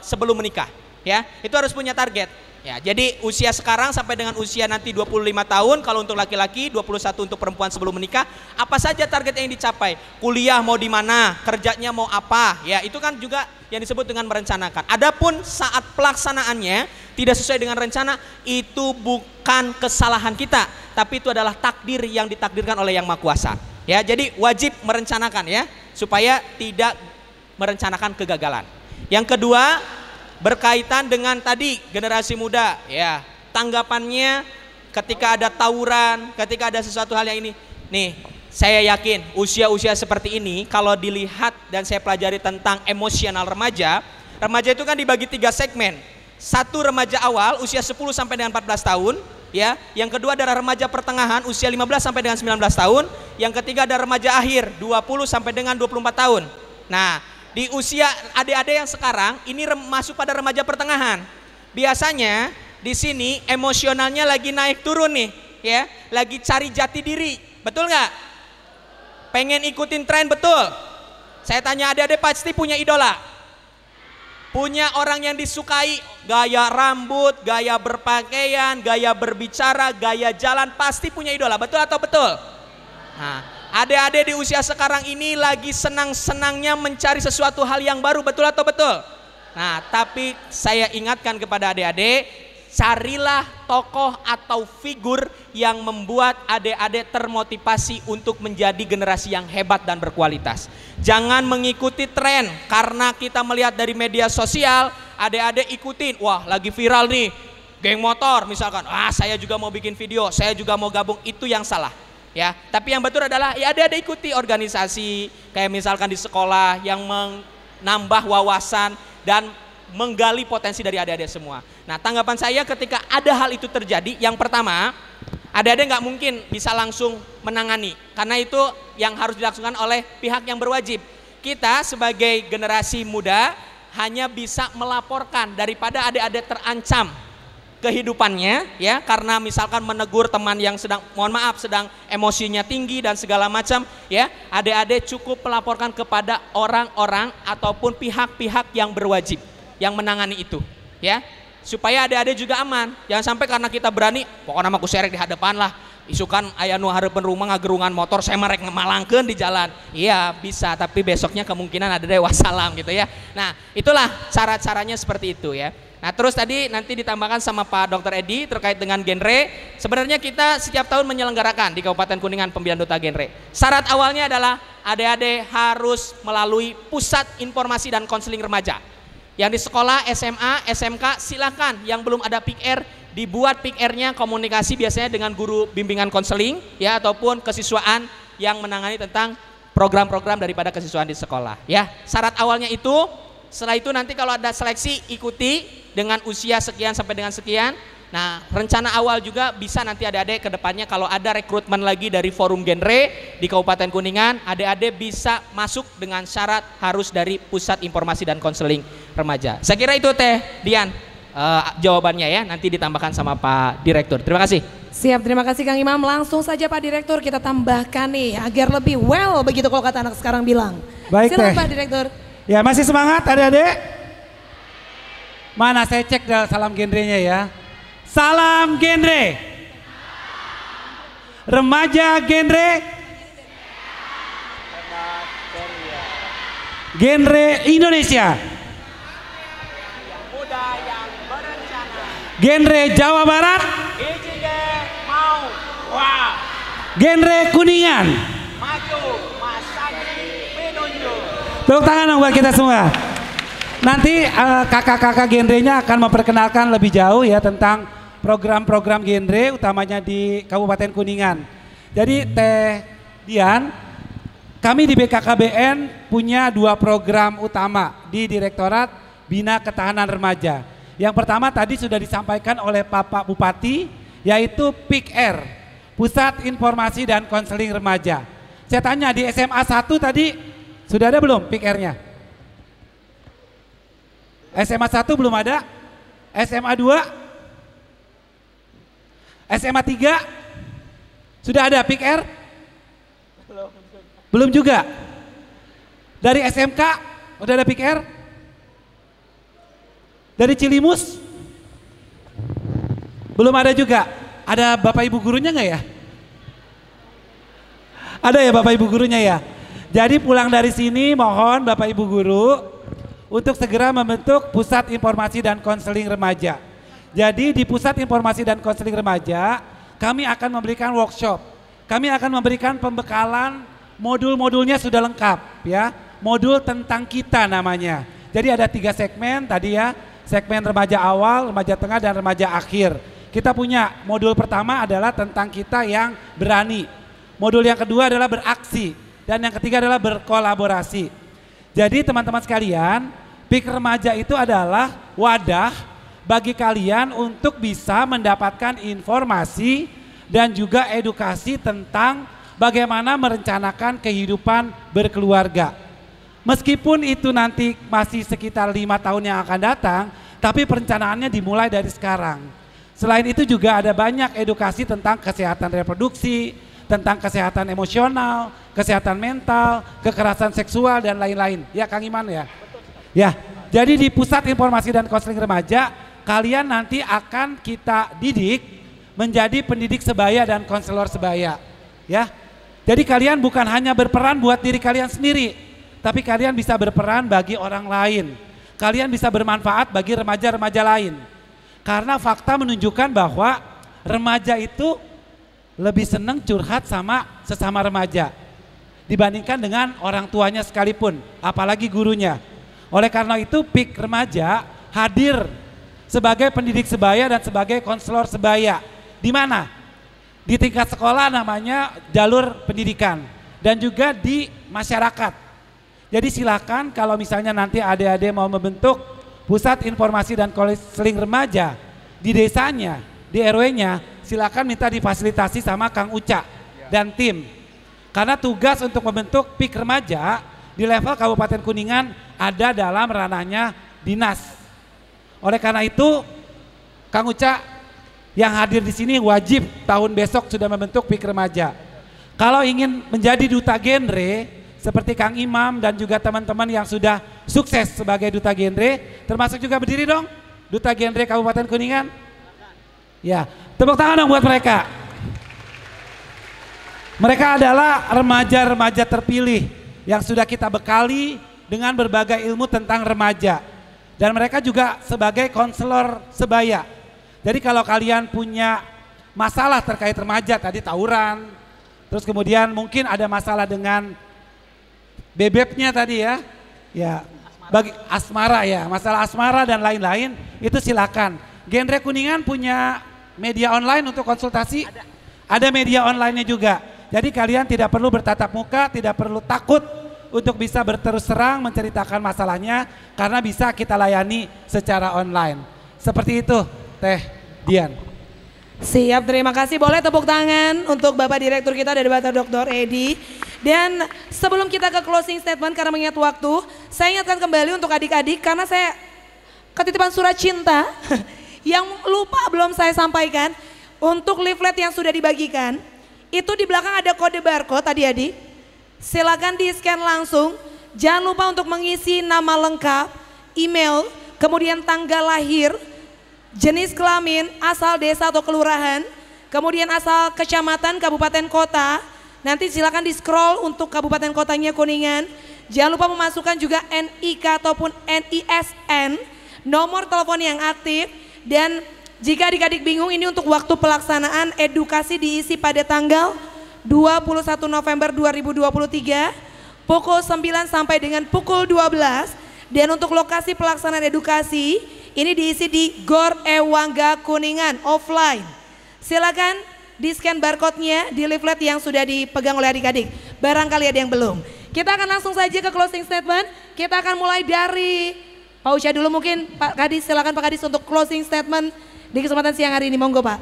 sebelum menikah. Ya, itu harus punya target. Ya, jadi usia sekarang sampai dengan usia nanti 25 tahun kalau untuk laki-laki, 21 untuk perempuan sebelum menikah, apa saja target yang dicapai? Kuliah mau di mana, kerjanya mau apa? Ya, itu kan juga yang disebut dengan merencanakan. Adapun saat pelaksanaannya tidak sesuai dengan rencana, itu bukan kesalahan kita, tapi itu adalah takdir yang ditakdirkan oleh Yang Maha Kuasa. Ya, jadi wajib merencanakan ya, supaya tidak merencanakan kegagalan. Yang kedua, berkaitan dengan tadi generasi muda ya, tanggapannya ketika ada tawuran, ketika ada sesuatu hal yang ini nih, saya yakin usia-usia seperti ini kalau dilihat dan saya pelajari tentang emosional remaja itu kan dibagi 3 segmen. Satu remaja awal usia 10 sampai dengan 14 tahun ya, yang kedua adalah remaja pertengahan usia 15 sampai dengan 19 tahun, yang ketiga ada remaja akhir 20 sampai dengan 24 tahun. Nah, di usia adik-adik yang sekarang ini masuk pada remaja pertengahan. Biasanya di sini emosionalnya lagi naik turun nih, ya, lagi cari jati diri, betul nggak? Pengen ikutin tren, betul? Saya tanya adik-adik pasti punya idola, punya orang yang disukai, gaya rambut, gaya berpakaian, gaya berbicara, gaya jalan, pasti punya idola, betul atau betul? Nah, adik-adik di usia sekarang ini lagi senang-senangnya mencari sesuatu hal yang baru, betul atau betul? Nah, tapi saya ingatkan kepada adik-adik, carilah tokoh atau figur yang membuat adik-adik termotivasi untuk menjadi generasi yang hebat dan berkualitas. Jangan mengikuti tren karena kita melihat dari media sosial, adik-adik ikutin, wah lagi viral nih, geng motor misalkan, saya juga mau bikin video, saya juga mau gabung, itu yang salah. Ya, tapi yang betul adalah ya ada ikuti organisasi kayak misalkan di sekolah yang menambah wawasan dan menggali potensi dari adik-adik semua. Nah, tanggapan saya ketika ada hal itu terjadi, yang pertama, adik-adik nggak mungkin bisa langsung menangani karena itu yang harus dilakukan oleh pihak yang berwajib. Kita sebagai generasi muda hanya bisa melaporkan daripada adik-adik terancam kehidupannya ya, karena misalkan menegur teman yang sedang sedang emosinya tinggi dan segala macam ya, adik-adik cukup melaporkan kepada orang-orang ataupun pihak-pihak yang berwajib yang menangani itu ya, supaya adik-adik juga aman. Jangan sampai karena kita berani pokoknya aku serek di hadapan lah, isukan aya nu hareupeun rumah ngagerungan motor saya marek ngemalangkeun di jalan. Iya bisa, tapi besoknya kemungkinan ada deh wassalam gitu ya. Nah, itulah cara-caranya seperti itu ya. Nah, terus tadi nanti ditambahkan sama Pak Dr. Edi terkait dengan genre. Sebenarnya kita setiap tahun menyelenggarakan di Kabupaten Kuningan pemilihan duta genre. Syarat awalnya adalah adik-adik harus melalui pusat informasi dan konseling remaja. Yang di sekolah, SMA, SMK silakan, yang belum ada Pick R dibuat Pick R-nya, komunikasi biasanya dengan guru bimbingan konseling ya, ataupun kesiswaan yang menangani tentang program-program daripada kesiswaan di sekolah ya. Syarat awalnya itu. Setelah itu nanti kalau ada seleksi ikuti dengan usia sekian sampai dengan sekian. Nah, rencana awal juga bisa nanti adik-adik ke depannya kalau ada rekrutmen lagi dari forum genre di Kabupaten Kuningan, adik-adik bisa masuk dengan syarat harus dari pusat informasi dan konseling remaja. Saya kira itu Teh Dian jawabannya ya, nanti ditambahkan sama Pak Direktur. Terima kasih. Siap, terima kasih Kang Imam. Langsung saja Pak Direktur kita tambahkan nih agar lebih well begitu kalau kata anak sekarang bilang. Baik silakan Teh. Pak Direktur. Ya, masih semangat adik-adik? Mana saya cek salam genrenya ya. Salam genre. Remaja genre. Genre Indonesia. Genre Jawa Barat. Genre Kuningan. Tepuk tangan dong buat kita semua. Nanti kakak-kakak genrenya akan memperkenalkan lebih jauh ya tentang program-program genre utamanya di Kabupaten Kuningan. Jadi Teh Dian, kami di BKKBN punya 2 program utama di Direktorat Bina Ketahanan Remaja. Yang pertama tadi sudah disampaikan oleh Bapak Bupati, yaitu PIKR, Pusat Informasi dan Konseling Remaja. Saya tanya di SMA 1 tadi sudah ada belum PIKR-nya? SMA 1 belum ada? SMA 2? SMA 3? Sudah ada PIKR? Belum juga? Dari SMK udah ada PIKR? Dari Cilimus? Belum ada juga? Ada Bapak Ibu gurunya nggak ya? Ada ya Bapak Ibu gurunya ya? Jadi pulang dari sini mohon Bapak Ibu guru untuk segera membentuk Pusat Informasi dan Konseling Remaja. Jadi di Pusat Informasi dan Konseling Remaja kami akan memberikan workshop. Kami akan memberikan pembekalan, modul-modulnya sudah lengkap ya. Modul tentang kita namanya. Jadi ada 3 segmen tadi ya. Segmen remaja awal, remaja tengah dan remaja akhir. Kita punya modul pertama adalah tentang kita yang berani. Modul yang kedua adalah beraksi dan yang ketiga adalah berkolaborasi. Jadi teman-teman sekalian, PIK Remaja itu adalah wadah bagi kalian untuk bisa mendapatkan informasi dan juga edukasi tentang bagaimana merencanakan kehidupan berkeluarga. Meskipun itu nanti masih sekitar 5 tahun yang akan datang, tapi perencanaannya dimulai dari sekarang. Selain itu juga ada banyak edukasi tentang kesehatan reproduksi, tentang kesehatan emosional, kesehatan mental, kekerasan seksual dan lain-lain. Ya Kang Iman ya? Ya, jadi di Pusat Informasi dan Konseling Remaja, kalian nanti akan kita didik menjadi pendidik sebaya dan konselor sebaya. Ya, jadi kalian bukan hanya berperan buat diri kalian sendiri, tapi kalian bisa berperan bagi orang lain. Kalian bisa bermanfaat bagi remaja-remaja lain. Karena fakta menunjukkan bahwa remaja itu lebih senang curhat sama sesama remaja dibandingkan dengan orang tuanya sekalipun, apalagi gurunya. Oleh karena itu PIK Remaja hadir sebagai pendidik sebaya dan sebagai konselor sebaya. Di mana? Di tingkat sekolah namanya jalur pendidikan dan juga di masyarakat. Jadi silakan kalau misalnya nanti adik-adik mau membentuk Pusat Informasi dan Konseling Remaja di desanya, di RW-nya, silakan minta difasilitasi sama Kang Uca dan tim. Karena tugas untuk membentuk PIK Remaja di level Kabupaten Kuningan ada dalam ranahnya dinas. Oleh karena itu, Kang Uca yang hadir di sini wajib tahun besok sudah membentuk PIK Remaja. Kalau ingin menjadi duta genre seperti Kang Imam dan juga teman-teman yang sudah sukses sebagai duta genre, termasuk juga berdiri dong, duta genre Kabupaten Kuningan. Ya, tepuk tangan dong buat mereka. Mereka adalah remaja-remaja terpilih yang sudah kita bekali dengan berbagai ilmu tentang remaja. Dan mereka juga sebagai konselor sebaya. Jadi kalau kalian punya masalah terkait remaja, tadi tawuran, terus kemudian mungkin ada masalah dengan bebeknya tadi ya, ya bagi asmara ya, masalah asmara dan lain-lain, itu silakan. Genre Kuningan punya media online untuk konsultasi? Ada media online-nya juga. Jadi kalian tidak perlu bertatap muka, tidak perlu takut untuk bisa berterus terang menceritakan masalahnya karena bisa kita layani secara online. Seperti itu Teh Dian. Siap, terima kasih. Boleh tepuk tangan untuk Bapak Direktur kita dari Bapak Dr. Edi. Dan sebelum kita ke closing statement karena mengingat waktu, saya ingatkan kembali untuk adik-adik karena saya ketitipan surat cinta yang lupa belum saya sampaikan untuk leaflet yang sudah dibagikan. Itu di belakang ada kode barcode adik-adik. Silakan di-scan langsung. Jangan lupa untuk mengisi nama lengkap, email, kemudian tanggal lahir, jenis kelamin, asal desa atau kelurahan, kemudian asal kecamatan, kabupaten, kota. Nanti silakan di-scroll untuk kabupaten kotanya Kuningan. Jangan lupa memasukkan juga NIK ataupun NISN, nomor telepon yang aktif. Dan jika adik-adik bingung, ini untuk waktu pelaksanaan edukasi diisi pada tanggal 21 November 2023 pukul 9 sampai dengan pukul 12. Dan untuk lokasi pelaksanaan edukasi ini diisi di Gor Ewangga Kuningan offline. Silakan di-scan barcode-nya di leaflet yang sudah dipegang oleh adik-adik. Barangkali ada yang belum. Kita akan langsung saja ke closing statement. Kita akan mulai dari Pak Uca dulu mungkin. Pak Kadis, silakan Pak Kadis untuk closing statement di kesempatan siang hari ini. Monggo Pak.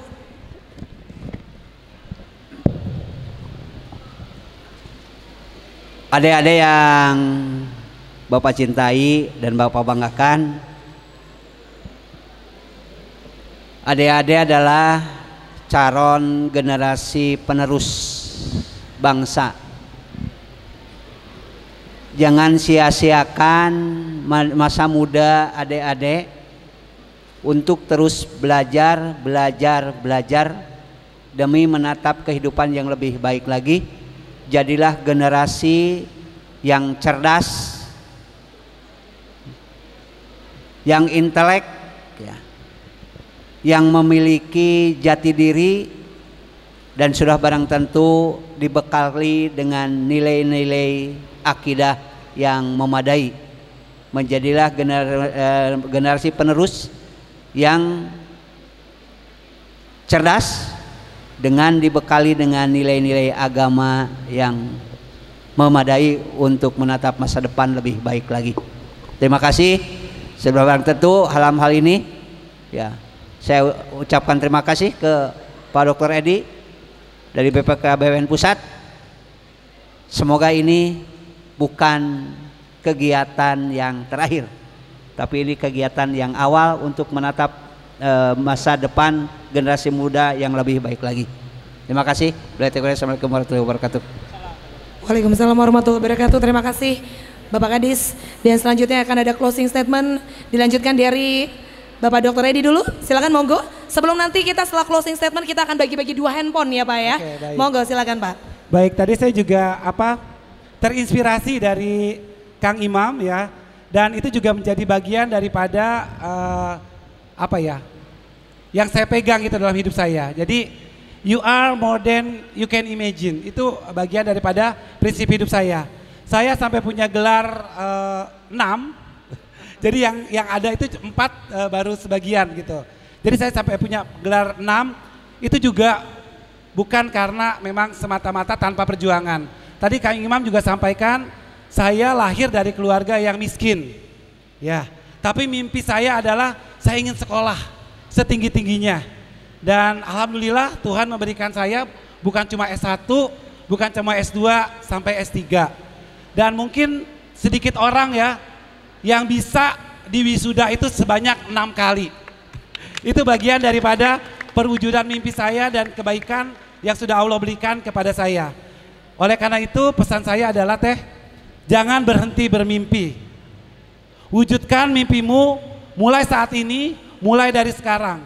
Adik-adik yang Bapak cintai dan Bapak banggakan, adik-adik adalah calon generasi penerus bangsa. Jangan sia-siakan masa muda adik-adik untuk terus belajar demi menatap kehidupan yang lebih baik lagi. Jadilah generasi yang cerdas, yang intelek, ya, yang memiliki jati diri dan sudah barang tentu dibekali dengan nilai-nilai akidah yang memadai. Menjadilah generasi penerus yang cerdas dengan dibekali dengan nilai-nilai agama yang memadai untuk menatap masa depan lebih baik lagi. Terima kasih. Sebelum tentu hal ini, ya, saya ucapkan terima kasih ke Pak Dr. Edi dari BPKBWN Pusat. Semoga ini bukan kegiatan yang terakhir, tapi ini kegiatan yang awal untuk menatap masa depan generasi muda yang lebih baik lagi. Terima kasih. Assalamualaikum warahmatullahi wabarakatuh. Waalaikumsalam warahmatullahi wabarakatuh. Terima kasih Bapak Kadis. Dan selanjutnya akan ada closing statement dilanjutkan dari Bapak Dr. Edi dulu. Silakan monggo. Sebelum nanti kita setelah closing statement kita akan bagi-bagi 2 handphone ya Pak ya. Oke, monggo silakan Pak. Baik, tadi saya juga terinspirasi dari Kang Imam ya. Dan itu juga menjadi bagian daripada yang saya pegang itu dalam hidup saya. Jadi you are more than you can imagine. Itu bagian daripada prinsip hidup saya. Saya sampai punya gelar 6. Jadi yang ada itu 4 baru sebagian gitu. Jadi saya sampai punya gelar 6 itu juga bukan karena memang semata-mata tanpa perjuangan. Tadi Kang Imam juga sampaikan saya lahir dari keluarga yang miskin. Ya, tapi mimpi saya adalah saya ingin sekolah setinggi-tingginya. Dan alhamdulillah Tuhan memberikan saya bukan cuma S1, bukan cuma S2 sampai S3. Dan mungkin sedikit orang ya yang bisa diwisuda itu sebanyak 6 kali. Itu bagian daripada perwujudan mimpi saya dan kebaikan yang sudah Allah berikan kepada saya. Oleh karena itu pesan saya adalah jangan berhenti bermimpi. Wujudkan mimpimu mulai saat ini, mulai dari sekarang.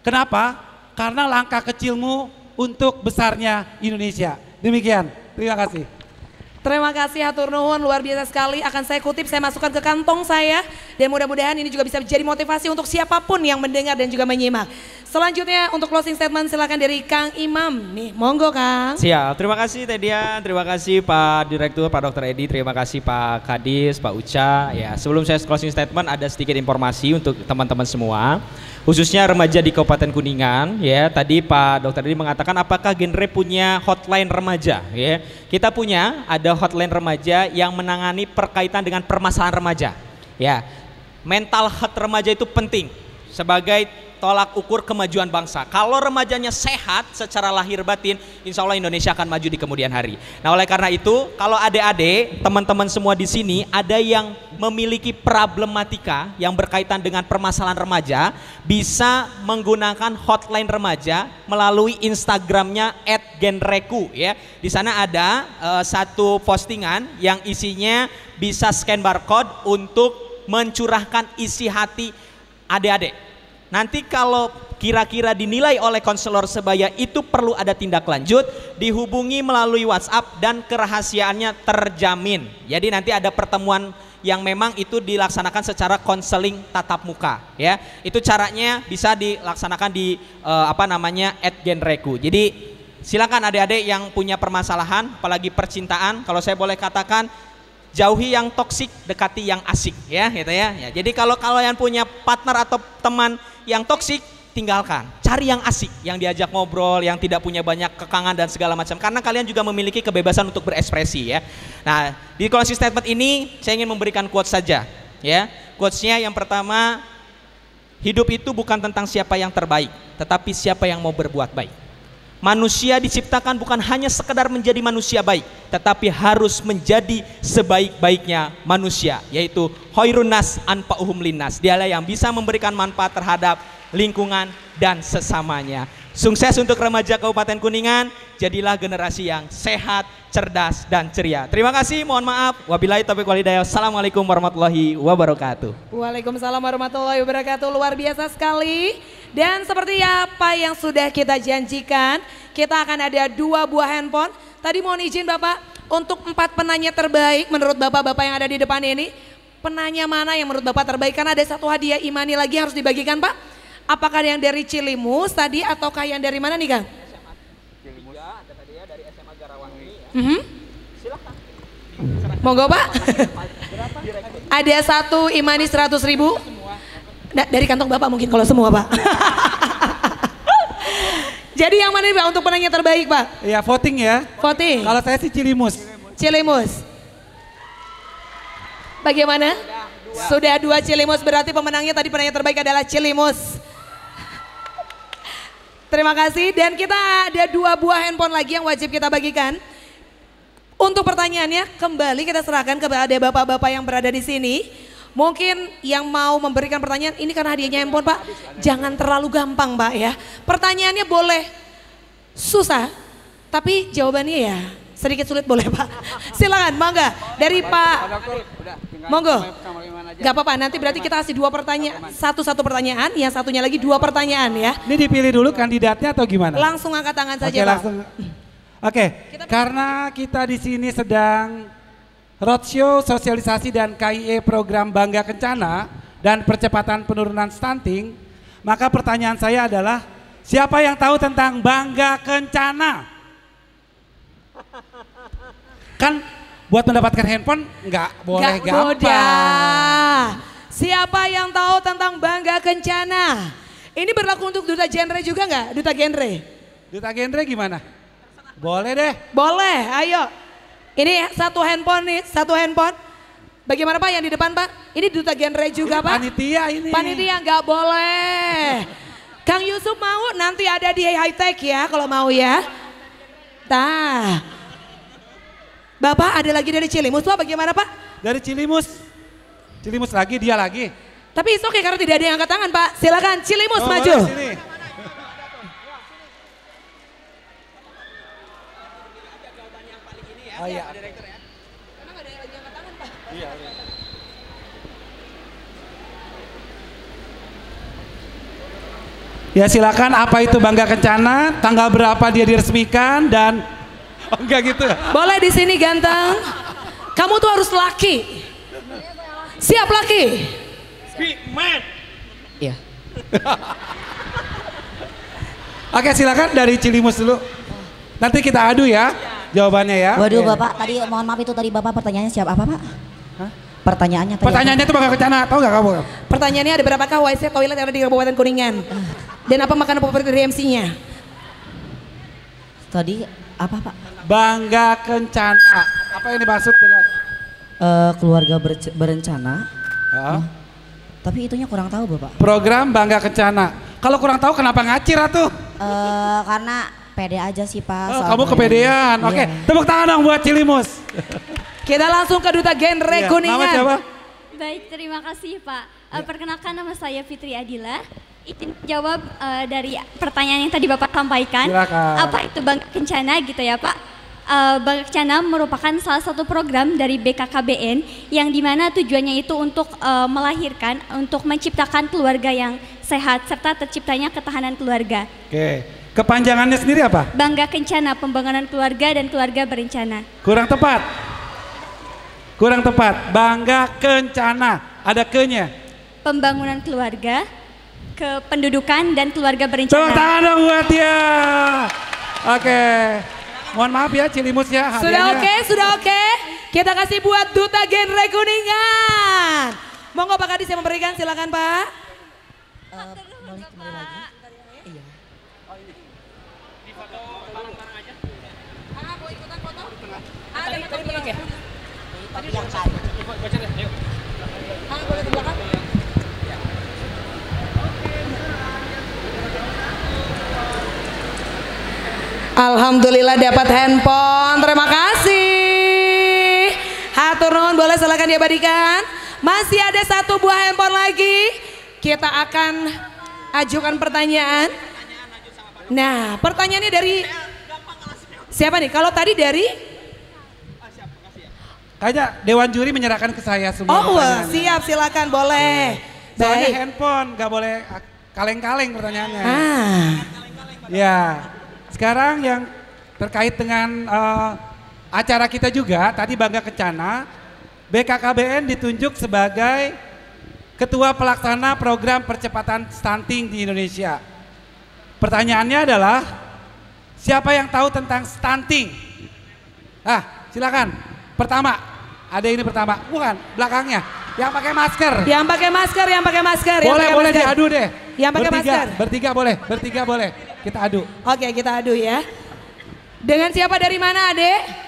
Kenapa? Karena langkah kecilmu untuk besarnya Indonesia. Demikian, terima kasih. Terima kasih hatur nuhun, luar biasa sekali. Akan saya kutip, saya masukkan ke kantong saya. Dan mudah-mudahan ini juga bisa menjadi motivasi untuk siapapun yang mendengar dan juga menyimak. Selanjutnya untuk closing statement silakan dari Kang Imam. Nih, monggo Kang. Siap, terima kasih Tedia, terima kasih Pak Direktur, Pak Dr. Edi, terima kasih Pak Kadis, Pak Uca. Ya, sebelum saya closing statement ada sedikit informasi untuk teman-teman semua. Khususnya remaja di Kabupaten Kuningan, ya. Tadi Pak Dr. Edi mengatakan apakah genre punya hotline remaja, ya. Kita punya ada hotline remaja yang menangani perkaitan dengan permasalahan remaja. Ya. Mental health remaja itu penting sebagai tolak ukur kemajuan bangsa. Kalau remajanya sehat secara lahir batin, insya Allah Indonesia akan maju di kemudian hari. Nah, oleh karena itu, kalau adik-adik, teman-teman semua di sini ada yang memiliki problematika yang berkaitan dengan permasalahan remaja, bisa menggunakan hotline remaja melalui Instagramnya @genreku ya. Di sana ada satu postingan yang isinya bisa scan barcode untuk mencurahkan isi hati adik-adik. Nanti kalau kira-kira dinilai oleh konselor sebaya itu perlu ada tindak lanjut, dihubungi melalui WhatsApp dan kerahasiaannya terjamin. Jadi nanti ada pertemuan yang memang itu dilaksanakan secara konseling tatap muka ya. Itu caranya bisa dilaksanakan di @genreku. Jadi silakan adik-adik yang punya permasalahan apalagi percintaan, kalau saya boleh katakan jauhi yang toksik, dekati yang asik ya, gitu ya. Ya, jadi kalau kalian punya partner atau teman yang toksik, tinggalkan. Cari yang asik, yang diajak ngobrol, yang tidak punya banyak kekangan dan segala macam. Karena kalian juga memiliki kebebasan untuk berekspresi ya. Nah, di closing statement ini saya ingin memberikan quotes saja ya. Quotesnya yang pertama, hidup itu bukan tentang siapa yang terbaik, tetapi siapa yang mau berbuat baik. Manusia diciptakan bukan hanya sekedar menjadi manusia baik, tetapi harus menjadi sebaik-baiknya manusia, yaitu khairun nas anfa'uhum linnas. Dialah yang bisa memberikan manfaat terhadap lingkungan dan sesamanya. Sukses untuk remaja Kabupaten Kuningan, jadilah generasi yang sehat, cerdas, dan ceria. Terima kasih, mohon maaf. Wabillahi taufiq wal hidayah. Assalamualaikum warahmatullahi wabarakatuh. Waalaikumsalam warahmatullahi wabarakatuh. Luar biasa sekali. Dan seperti apa yang sudah kita janjikan, kita akan ada 2 buah handphone. Tadi mohon izin Bapak, untuk 4 penanya terbaik menurut Bapak-Bapak yang ada di depan ini, penanya mana yang menurut Bapak terbaik? Karena ada 1 hadiah imani lagi harus dibagikan Pak. Apakah yang dari Cilimus tadi ataukah yang dari mana nih Kang? Cilimus. Ada hadiah dari SMA Garawangi ya. Silahkan. Monggo Pak. Ada 1 imani 100.000. Nah, dari kantong Bapak mungkin kalau semua Pak. Jadi yang mana nih Pak untuk penanya terbaik Pak? Ya voting ya. Voting. Kalau saya sih Cilimus. Cilimus. Bagaimana? Sudah 2 Cilimus, berarti pemenangnya tadi penanya terbaik adalah Cilimus. Terima kasih, dan kita ada 2 buah handphone lagi yang wajib kita bagikan. Untuk pertanyaannya kembali kita serahkan kepada bapak-bapak yang berada di sini. Mungkin yang mau memberikan pertanyaan, ini karena hadiahnya handphone Pak, jangan terlalu gampang Pak ya. Pertanyaannya boleh susah, tapi jawabannya ya sedikit sulit boleh Pak. Silakan, mangga dari Pak. Monggo. Gak apa-apa, nanti berarti kita kasih 2 pertanyaan, satu pertanyaan, yang satunya lagi 2 pertanyaan ya. Ini dipilih dulu kandidatnya atau gimana? Langsung angkat tangan saja Oke, Pak. langsung. Oke, karena kita di sini sedang roadshow sosialisasi dan KIE program Bangga Kencana dan percepatan penurunan stunting, maka pertanyaan saya adalah siapa yang tahu tentang Bangga Kencana? Kan buat mendapatkan handphone nggak boleh gampang. Mudah. Siapa yang tahu tentang Bangga Kencana? Ini berlaku untuk duta genre juga nggak? Duta genre? Duta genre gimana? Boleh deh. Boleh, ayo. Ini 1 handphone nih, 1 handphone. Bagaimana Pak yang di depan Pak? Ini duta genre juga ini Pak? Panitia ini. Panitia nggak boleh. Kang Yusuf mau nanti ada di high tech ya kalau mau ya. Nah. Bapak ada lagi dari Cilimus Pak, bagaimana Pak? Dari Cilimus. Cilimus lagi, dia lagi. Tapi itu oke karena tidak ada yang angkat tangan Pak. Silakan Cilimus maju. Sini. Oh iya. Emang ada yang lagi angkat tangan Pak? Iya. Ya silakan, apa itu Bangga Kencana, tanggal berapa dia diresmikan dan enggak gitu. Boleh di sini ganteng. Kamu tuh harus laki. Siap laki? Iya. Oke, silakan dari Cilimus dulu. Nanti kita adu ya jawabannya ya. Waduh Bapak, tadi mohon maaf itu tadi Bapak pertanyaannya siap apa Pak? Hah? Pertanyaannya tadi Pertanyaannya itu Bangga Kencana, tahu nggak kamu? Pertanyaannya ada berapakah WC toilet yang ada di Kabupaten Kuningan? Dan apa makanan favorit dari MC-nya? Tadi apa Pak? Bangga Kencana. Apa yang dimaksud dengan? Keluarga berencana. Tapi itunya kurang tahu Bapak. Program Bangga Kencana. Kalau kurang tahu kenapa ngacir atuh? Karena pede aja sih Pak. Oh, kamu kepedean. Iya. Oke, tepuk tangan dong buat Cilimus. Kita langsung ke duta genre Kuningan. Nama siapa? Baik, terima kasih Pak. Perkenalkan nama saya Fitri Adila. Izin jawab dari pertanyaan yang tadi Bapak sampaikan. Silakan. Apa itu Bangga Kencana gitu ya Pak? Bangga Kencana merupakan salah satu program dari BKKBN yang dimana tujuannya itu untuk melahirkan, untuk menciptakan keluarga yang sehat serta terciptanya ketahanan keluarga. Oke, kepanjangannya sendiri apa? Bangga Kencana, pembangunan keluarga dan keluarga berencana. Kurang tepat. Kurang tepat. Bangga Kencana. Ada ke-nya. Pembangunan keluarga, kependudukan dan keluarga Tepuk berencana. tangan dong buat dia. Oke. Mohon maaf ya Cilimus ya. Sudah hadiahnya. oke, sudah oke. Kita kasih buat Duta Genre Kuningan. Monggo Pak Kadis yang memberikan, silakan Pak. Boleh kembali lagi? Iya. Mau ikutan foto? Ada yang belakang ya? Tadi yang tadi. Boleh di belakang? Alhamdulillah dapat handphone, terima kasih. Hatur nuhun, boleh silakan diabadikan. Masih ada satu buah handphone lagi. Kita akan ajukan pertanyaan. Nah, pertanyaannya dari siapa nih? Kalau tadi dari Kayaknya Dewan Juri menyerahkan ke saya semua. Oh, siap, silakan, boleh. Soalnya Baik. handphone, gak boleh kaleng-kaleng pertanyaannya. Ah. Ya, sekarang yang terkait dengan acara kita juga, tadi Bangga Kencana, BKKBN ditunjuk sebagai Ketua Pelaksana Program Percepatan Stunting di Indonesia. Pertanyaannya adalah, siapa yang tahu tentang stunting? Silakan. Pertama, ada ini pertama, bukan, belakangnya. Yang pakai masker. Yang pakai masker, yang pakai masker. Boleh diadu deh. Yang pakai masker. Bertiga boleh. Kita adu. Oke, kita adu ya. Dengan siapa dari mana, Adek?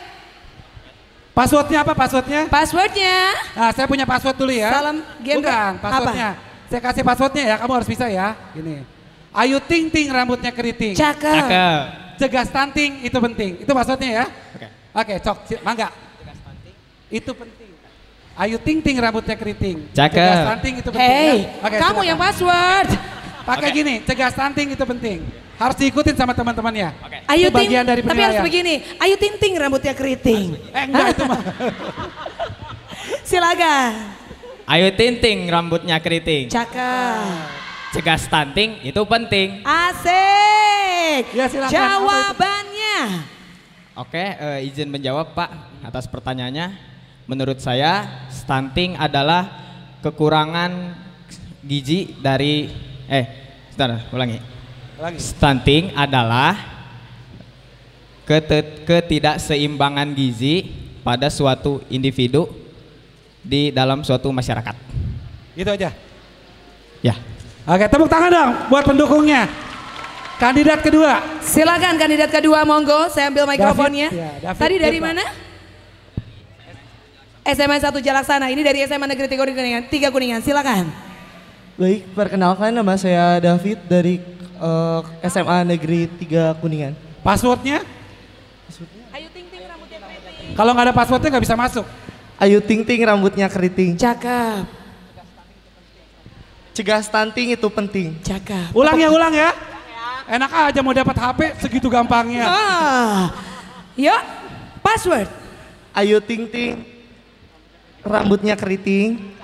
Passwordnya apa passwordnya? Passwordnya. Nah, saya punya password dulu ya. Salam genre. Bukan, passwordnya. Saya kasih passwordnya ya, kamu harus bisa ya. Gini. Ayu Ting Ting rambutnya keriting. Cakep. Cegah stunting itu penting. Itu passwordnya ya. Oke, cok, mangga. Itu penting. Ayu Ting Ting rambutnya keriting. Cakep. Cegah stunting itu penting. Hey, ya. Oke, kamu silakan. yang password. Pakai gini, cegah stunting itu penting. Harus diikutin sama teman-temannya. Ayu Itu bagian dari tapi penilaian. harus begini. Ayu Ting Ting rambutnya keriting. Enggak itu mah. Silakan. Ayu Ting Ting rambutnya keriting. Cakep. Cegah stunting itu penting. Asik. Ya, silakan. Jawabannya. Oke, izin menjawab Pak atas pertanyaannya. Menurut saya stunting adalah kekurangan gizi dari ulangi. Stunting adalah ketidakseimbangan gizi pada suatu individu di dalam suatu masyarakat. Gitu aja. Ya. Oke, tepuk tangan dong buat pendukungnya. Kandidat kedua. Silakan kandidat kedua, monggo. Saya ambil mikrofonnya. David Tadi dari Firman. mana? SMA 1 Jalaksana. Ini dari SMA Negeri 3 Kuningan. 3 Kuningan. Silakan. Baik, perkenalkan nama saya David dari SMA Negeri 3 Kuningan. Passwordnya? Ayu Ting Ting rambutnya keriting. Kalau nggak ada passwordnya nggak bisa masuk. Ayu Ting Ting rambutnya keriting. Cakep. Cegah stunting itu penting. Cakep. Ulang ya. Enak aja mau dapat HP segitu gampangnya. Yuk, password. Ayu Ting Ting rambutnya keriting.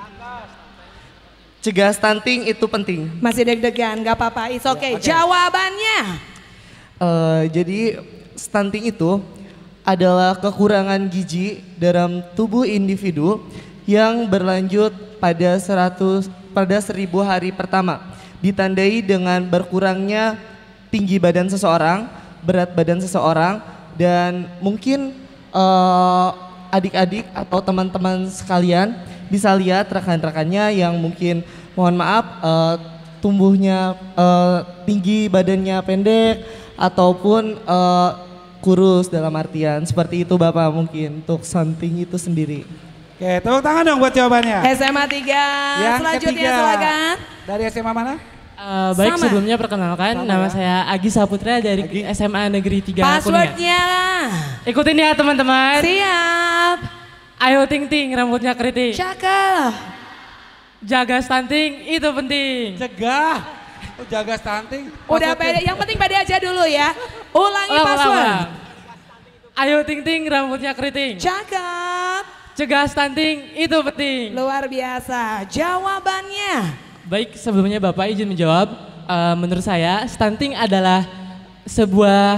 Cegah stunting itu penting. Masih deg-degan, nggak apa-apa. It's okay. Jawabannya. Jadi stunting itu adalah kekurangan gizi dalam tubuh individu yang berlanjut pada 1000 hari pertama, ditandai dengan berkurangnya tinggi badan seseorang, berat badan seseorang, dan mungkin adik-adik atau teman-teman sekalian bisa lihat rekan-rekannya yang mungkin mohon maaf tumbuhnya tinggi, badannya pendek ataupun kurus dalam artian seperti itu Bapak mungkin untuk stunting itu sendiri. Oke, tepuk tangan dong buat jawabannya. SMA 3. Yang Selanjutnya ketiga. silakan. Dari SMA mana? Baik, Sama. sebelumnya perkenalkan nama saya Agi Saputra dari SMA Negeri 3 Kuningan. Passwordnya. Ikutin ya teman-teman. Siap. Ayo Ting Ting rambutnya keriting. Cakep. Jaga stunting itu penting. Cegah. Jaga stunting. Udah pede, yang penting pede aja dulu ya. Ulangi password. Ayo Ting Ting rambutnya keriting. Cakep. Cegah stunting itu penting. Luar biasa. Jawabannya. Baik, sebelumnya Bapak izin menjawab. Menurut saya stunting adalah sebuah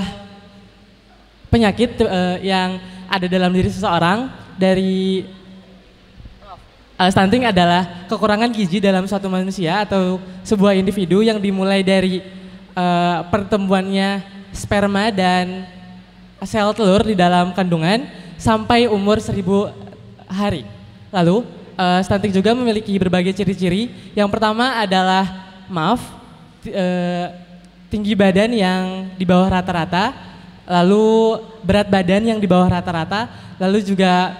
penyakit yang ada dalam diri seseorang. Dari stunting adalah kekurangan gizi dalam suatu manusia atau sebuah individu yang dimulai dari pertumbuhannya sperma dan sel telur di dalam kandungan sampai umur 1000 hari. Lalu stunting juga memiliki berbagai ciri-ciri. Yang pertama adalah tinggi badan yang di bawah rata-rata, lalu berat badan yang di bawah rata-rata, lalu juga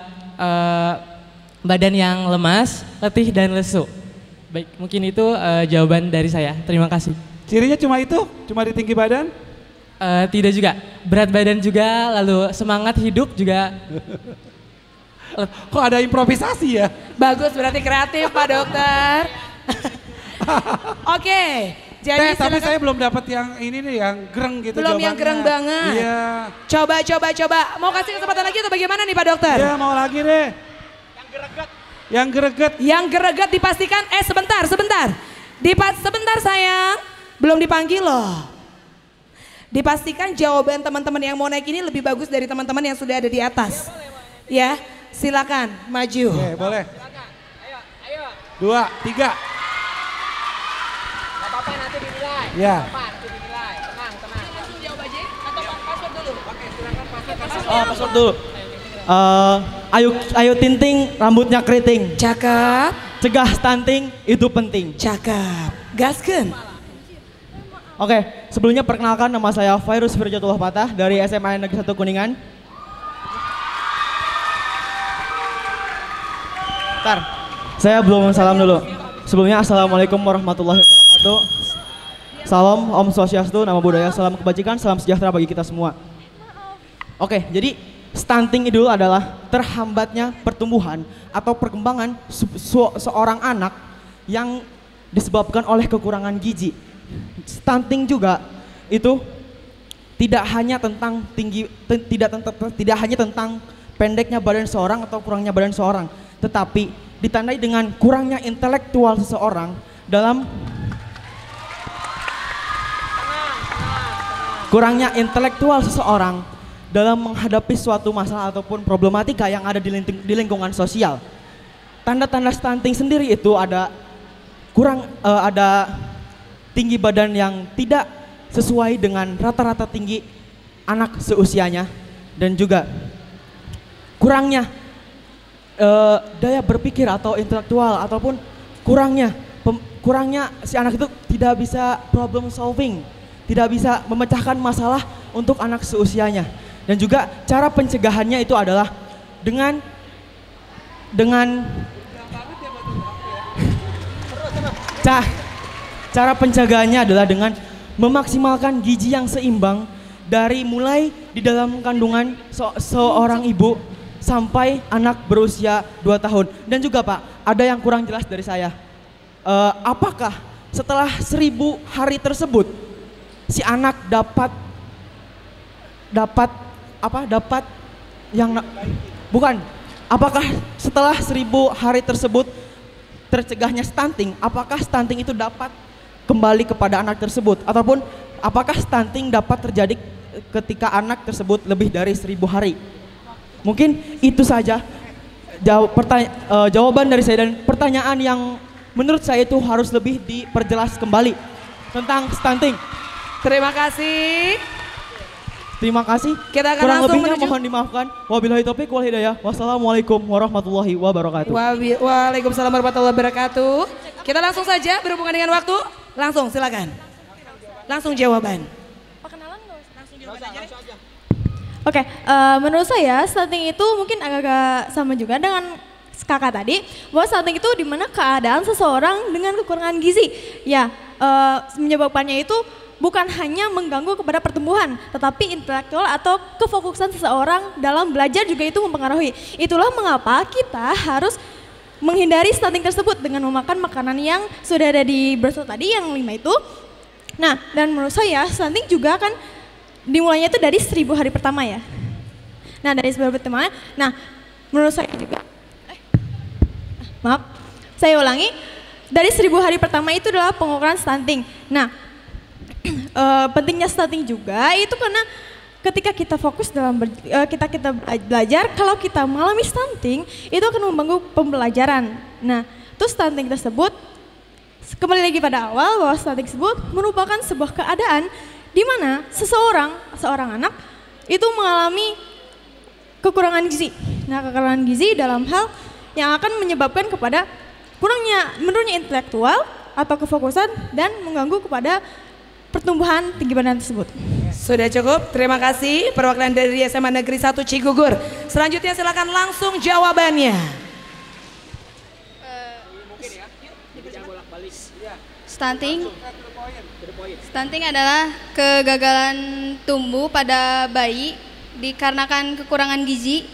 badan yang lemas, letih dan lesu. Baik, mungkin itu jawaban dari saya. Terima kasih. Cirinya cuma itu? Cuma di tinggi badan? Tidak juga. Berat badan juga, lalu semangat hidup juga. Kok ada improvisasi ya? Bagus, berarti kreatif Pak Dokter. Oke, jadi tapi saya belum dapat yang ini nih, yang gereng gitu. Belum yang gereng banget. Iya. Coba. Mau kasih kesempatan lagi atau bagaimana nih Pak Dokter? Iya, mau lagi deh. Yang greget. Yang greget dipastikan, sebentar. Sebentar sayang, belum dipanggil loh. Dipastikan jawaban teman-teman yang mau naik ini lebih bagus dari teman-teman yang sudah ada di atas. Ya, silakan maju. Oke, boleh. 2, 3. Gak apa-apa nanti dinilai. Ya. Nanti dinilai. Tenang. Langsung jawab aja atau password dulu? Oke, silakan password. Password dulu. Ayu Tinting rambutnya keriting. Cakep. Cegah stunting itu penting. Cakep. Gaskeun. Oke, sebelumnya perkenalkan nama saya Virus Firjatullah Patah dari SMA Negeri 1 Kuningan. Bentar, saya belum salam dulu. Sebelumnya Assalamualaikum warahmatullahi wabarakatuh. Salam, Om Swastiastu, nama budaya, salam kebajikan, salam sejahtera bagi kita semua. Oke, jadi stunting itu adalah terhambatnya pertumbuhan atau perkembangan seorang anak yang disebabkan oleh kekurangan gizi. Stunting juga itu tidak hanya tentang tidak hanya tentang pendeknya badan seorang atau kurangnya badan seorang, tetapi ditandai dengan kurangnya intelektual seseorang dalam menghadapi suatu masalah ataupun problematika yang ada di lingkungan sosial. Tanda-tanda stunting sendiri itu ada tinggi badan yang tidak sesuai dengan rata-rata tinggi anak seusianya, dan juga kurangnya daya berpikir atau intelektual, ataupun kurangnya si anak itu tidak bisa problem solving, tidak bisa memecahkan masalah untuk anak seusianya. Dan juga cara pencegahannya itu adalah dengan cara pencegahannya adalah dengan memaksimalkan gizi yang seimbang dari mulai di dalam kandungan seorang ibu sampai anak berusia 2 tahun. Dan juga Pak, ada yang kurang jelas dari saya. Apakah setelah 1000 hari tersebut si anak apakah setelah 1000 hari tersebut tercegahnya stunting, apakah stunting itu dapat kembali kepada anak tersebut, ataupun apakah stunting dapat terjadi ketika anak tersebut lebih dari 1000 hari. Mungkin itu saja jawaban dari saya, dan pertanyaan yang menurut saya itu harus lebih diperjelas kembali tentang stunting. Terima kasih. Kita akan Kurang langsung lebihnya menuju. mohon dimaafkan. Wabillahi taufiq wal hidayah. Wassalamualaikum warahmatullahi wabarakatuh. Waalaikumsalam warahmatullahi wabarakatuh. Kita langsung saja berhubungan dengan waktu. Langsung silakan. Langsung jawaban. Oke, menurut saya stunting itu mungkin agak-agak sama juga dengan kakak tadi, bahwa stunting itu dimana keadaan seseorang dengan kekurangan gizi. Ya, menyebabkannya itu bukan hanya mengganggu kepada pertumbuhan, tetapi intelektual atau kefokusan seseorang dalam belajar juga itu mempengaruhi. Itulah mengapa kita harus menghindari stunting tersebut dengan memakan makanan yang sudah ada di brosur tadi, yang 5 itu. Nah, dan menurut saya stunting juga kan dimulainya itu dari 1000 hari pertama ya. Nah, dari 1000 hari pertama, nah menurut saya juga, saya ulangi, dari 1000 hari pertama itu adalah pengukuran stunting. Nah, pentingnya stunting juga itu karena ketika kita fokus dalam kita belajar, kalau kita mengalami stunting itu akan mengganggu pembelajaran. Nah, terus stunting tersebut kembali lagi pada awal, bahwa stunting tersebut merupakan sebuah keadaan di mana seorang anak itu mengalami kekurangan gizi. Nah, kekurangan gizi dalam hal yang akan menyebabkan kepada kurangnya menurunnya intelektual atau kefokusan dan mengganggu kepada pertumbuhan tinggi badan tersebut. Sudah cukup, terima kasih perwakilan dari SMA Negeri 1 Cigugur. Selanjutnya silakan langsung jawabannya. Stunting adalah kegagalan tumbuh pada bayi dikarenakan kekurangan gizi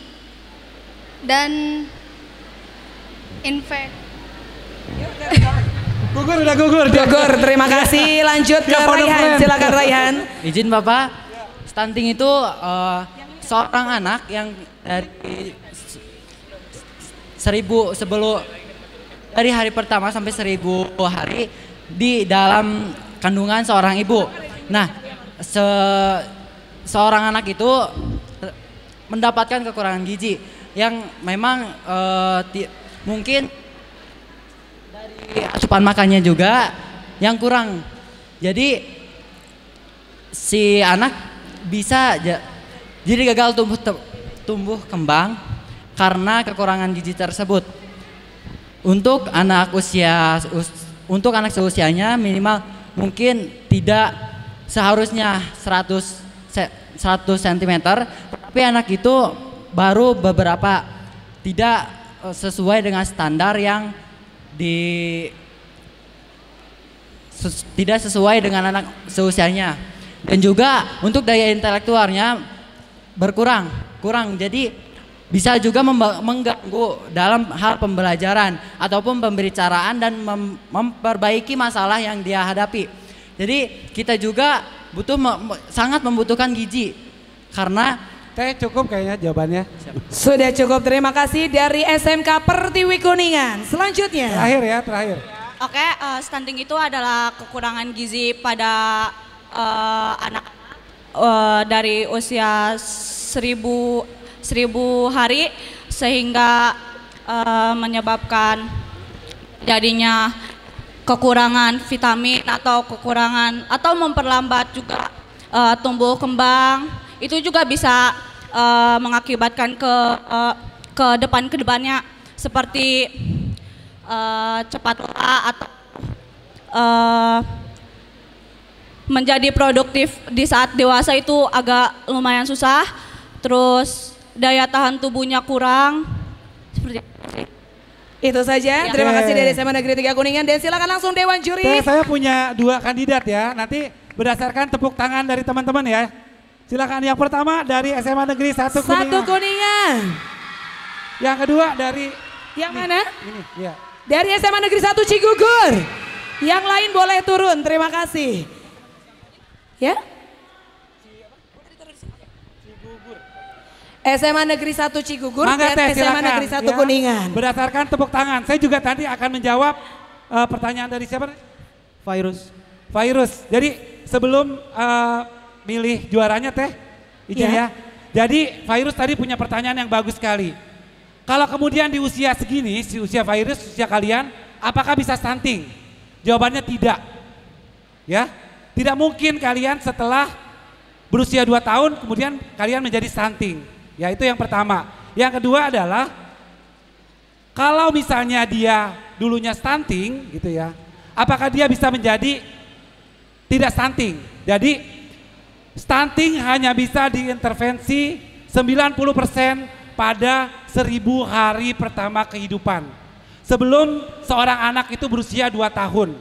dan Gugur, udah gugur. Gugur, terima kasih. Lanjut ke Raihan, silakan Raihan. Izin Bapak, stunting itu seorang anak yang dari dari hari pertama sampai 1000 hari di dalam kandungan seorang ibu. Nah, seorang anak itu mendapatkan kekurangan gizi yang memang mungkin dari asupan makannya juga yang kurang. Jadi si anak bisa jadi gagal tumbuh kembang karena kekurangan gizi tersebut. Untuk anak seusianya minimal mungkin tidak seharusnya 100 cm, tapi anak itu baru beberapa tidak sesuai dengan standar yang tidak sesuai dengan anak seusianya. Dan juga untuk daya intelektualnya kurang. Jadi bisa juga mengganggu dalam hal pembelajaran ataupun pembicaraan dan memperbaiki masalah yang dia hadapi. Jadi kita juga sangat membutuhkan gizi karena cukup kayaknya jawabannya. Sudah cukup, terima kasih dari SMK Pertiwi Kuningan. Selanjutnya. Terakhir. Oke, stunting itu adalah kekurangan gizi pada anak dari usia 1000 hari sehingga menyebabkan jadinya kekurangan vitamin atau memperlambat juga tumbuh kembang. Itu juga bisa mengakibatkan ke depannya seperti cepat lelah atau menjadi produktif di saat dewasa itu agak lumayan susah. Terus daya tahan tubuhnya kurang. Seperti itu saja. Ya. Terima kasih dari SMA Negeri 3 Kuningan dan silakan langsung Dewan Juri. Saya punya 2 kandidat ya. Nanti berdasarkan tepuk tangan dari teman-teman ya. Silakan yang pertama dari SMA Negeri 1 Kuningan. Kuningan. Yang kedua dari yang mana? Ini, ya. Dari SMA Negeri 1 Cigugur. Yang lain boleh turun. Terima kasih. Ya? SMA Negeri 1 Cigugur dan SMA Negeri 1 Kuningan. Berdasarkan tepuk tangan. Saya juga tadi akan menjawab pertanyaan dari siapa? Virus. Jadi sebelum milih juaranya izin ya. Jadi Virus tadi punya pertanyaan yang bagus sekali. Kalau kemudian di usia segini, si usia Virus, usia kalian, apakah bisa stunting? Jawabannya tidak. Ya, tidak mungkin kalian setelah berusia 2 tahun kemudian kalian menjadi stunting. Ya, itu yang pertama. Yang kedua adalah kalau misalnya dia dulunya stunting gitu ya, apakah dia bisa menjadi tidak stunting? Jadi stunting hanya bisa diintervensi 90% pada 1000 hari pertama kehidupan. Sebelum seorang anak itu berusia 2 tahun.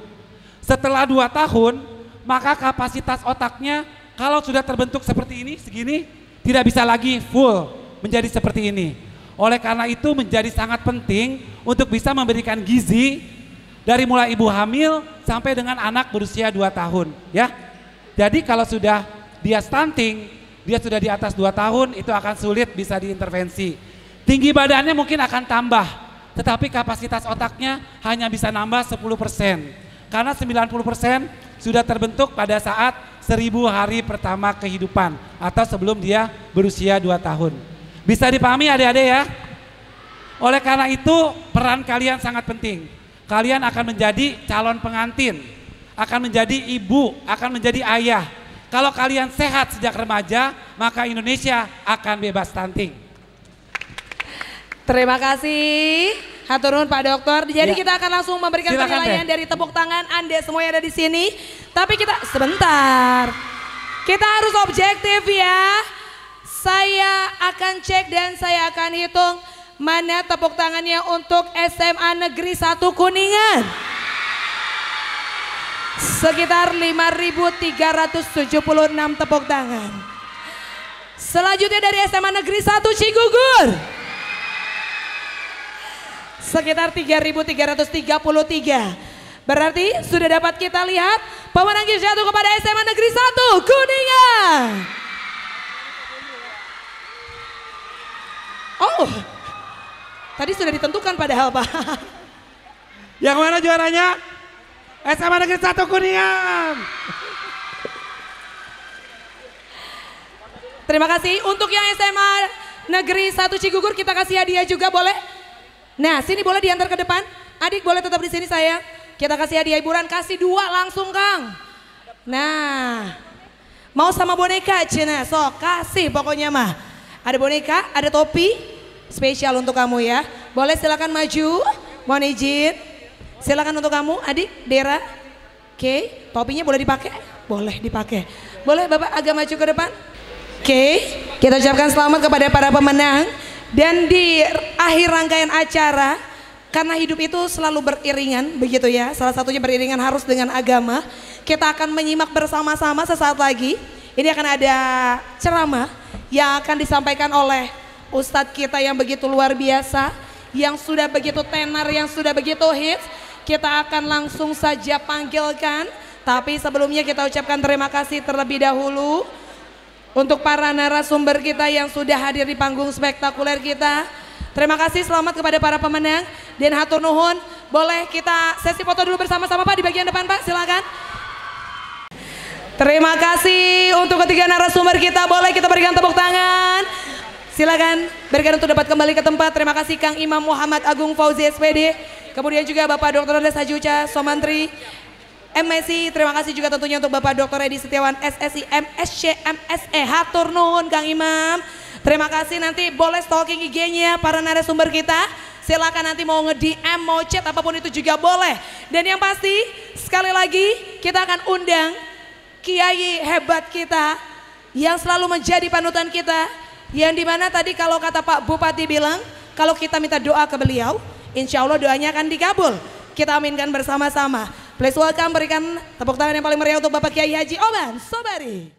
Setelah 2 tahun, maka kapasitas otaknya kalau sudah terbentuk seperti ini, segini, tidak bisa lagi full menjadi seperti ini. Oleh karena itu menjadi sangat penting untuk bisa memberikan gizi dari mulai ibu hamil sampai dengan anak berusia 2 tahun. Ya. Jadi kalau sudah dia stunting, dia sudah di atas 2 tahun, itu akan sulit bisa diintervensi. Tinggi badannya mungkin akan tambah, tetapi kapasitas otaknya hanya bisa nambah 10%. Karena 90% sudah terbentuk pada saat 1000 hari pertama kehidupan atau sebelum dia berusia 2 tahun. Bisa dipahami adik-adik ya? Oleh karena itu peran kalian sangat penting. Kalian akan menjadi calon pengantin, akan menjadi ibu, akan menjadi ayah. Kalau kalian sehat sejak remaja, maka Indonesia akan bebas stunting. Terima kasih. Hatur nuhun Pak Dokter. Jadi Ya. kita akan langsung memberikan Silakan, penilaian Teh. dari tepuk tangan Anda semua yang ada di sini. Tapi kita sebentar. Kita harus objektif ya. Saya akan cek dan saya akan hitung mana tepuk tangannya untuk SMA Negeri 1 Kuningan. Sekitar 5.376 tepuk tangan. Selanjutnya dari SMA Negeri 1 Cigugur. Sekitar 3.333. Berarti sudah dapat kita lihat pemenang jatuh kepada SMA Negeri 1 Kuningan. Oh, tadi sudah ditentukan padahal Pak. Yang mana juaranya? SMA Negeri 1 Kuningan. Terima kasih. Untuk yang SMA Negeri 1 Cigugur kita kasih hadiah juga boleh? Nah sini boleh diantar ke depan. Adik boleh tetap di sini sayang. Kita kasih hadiah hiburan, kasih 2 langsung Kang. Nah, mau sama boneka Cina, sok kasih pokoknya mah. Ada boneka, ada topi, spesial untuk kamu ya. Boleh silakan maju, mohon izin. Silakan untuk kamu, adik, Dera. Oke, topinya boleh dipakai? Boleh dipakai. Boleh Bapak agak maju ke depan? Oke, kita ucapkan selamat kepada para pemenang. Dan di akhir rangkaian acara, karena hidup itu selalu beriringan, begitu ya. Salah satunya beriringan harus dengan agama. Kita akan menyimak bersama-sama sesaat lagi. Ini akan ada ceramah yang akan disampaikan oleh Ustadz kita yang begitu luar biasa, yang sudah begitu tenar, yang sudah begitu hits. Kita akan langsung saja panggilkan. Tapi sebelumnya kita ucapkan terima kasih terlebih dahulu untuk para narasumber kita yang sudah hadir di panggung spektakuler kita. Terima kasih, selamat kepada para pemenang. Dan hatur nuhun, boleh kita sesi foto dulu bersama-sama Pak di bagian depan Pak, silakan. Terima kasih untuk ketiga narasumber kita, boleh kita berikan tepuk tangan. Silakan berikan untuk dapat kembali ke tempat. Terima kasih Kang Imam Muhammad Agung Fauzi SPD. Kemudian juga Bapak Dr. Andes Hajuca Somantri MSI, terima kasih juga tentunya untuk Bapak Dr. Edi Setiawan SSI MSC MSE. Hatur nuhun Kang Imam. Terima kasih, nanti boleh stalking IG-nya para narasumber kita. Silakan nanti mau nge-DM, mau chat apapun itu juga boleh. Dan yang pasti sekali lagi kita akan undang kiai hebat kita yang selalu menjadi panutan kita. Yang dimana tadi kalau kata Pak Bupati bilang kalau kita minta doa ke beliau, insya Allah doanya akan dikabul. Kita aminkan bersama-sama. Please welcome, berikan tepuk tangan yang paling meriah untuk Bapak Kiai Haji Oman Sobari.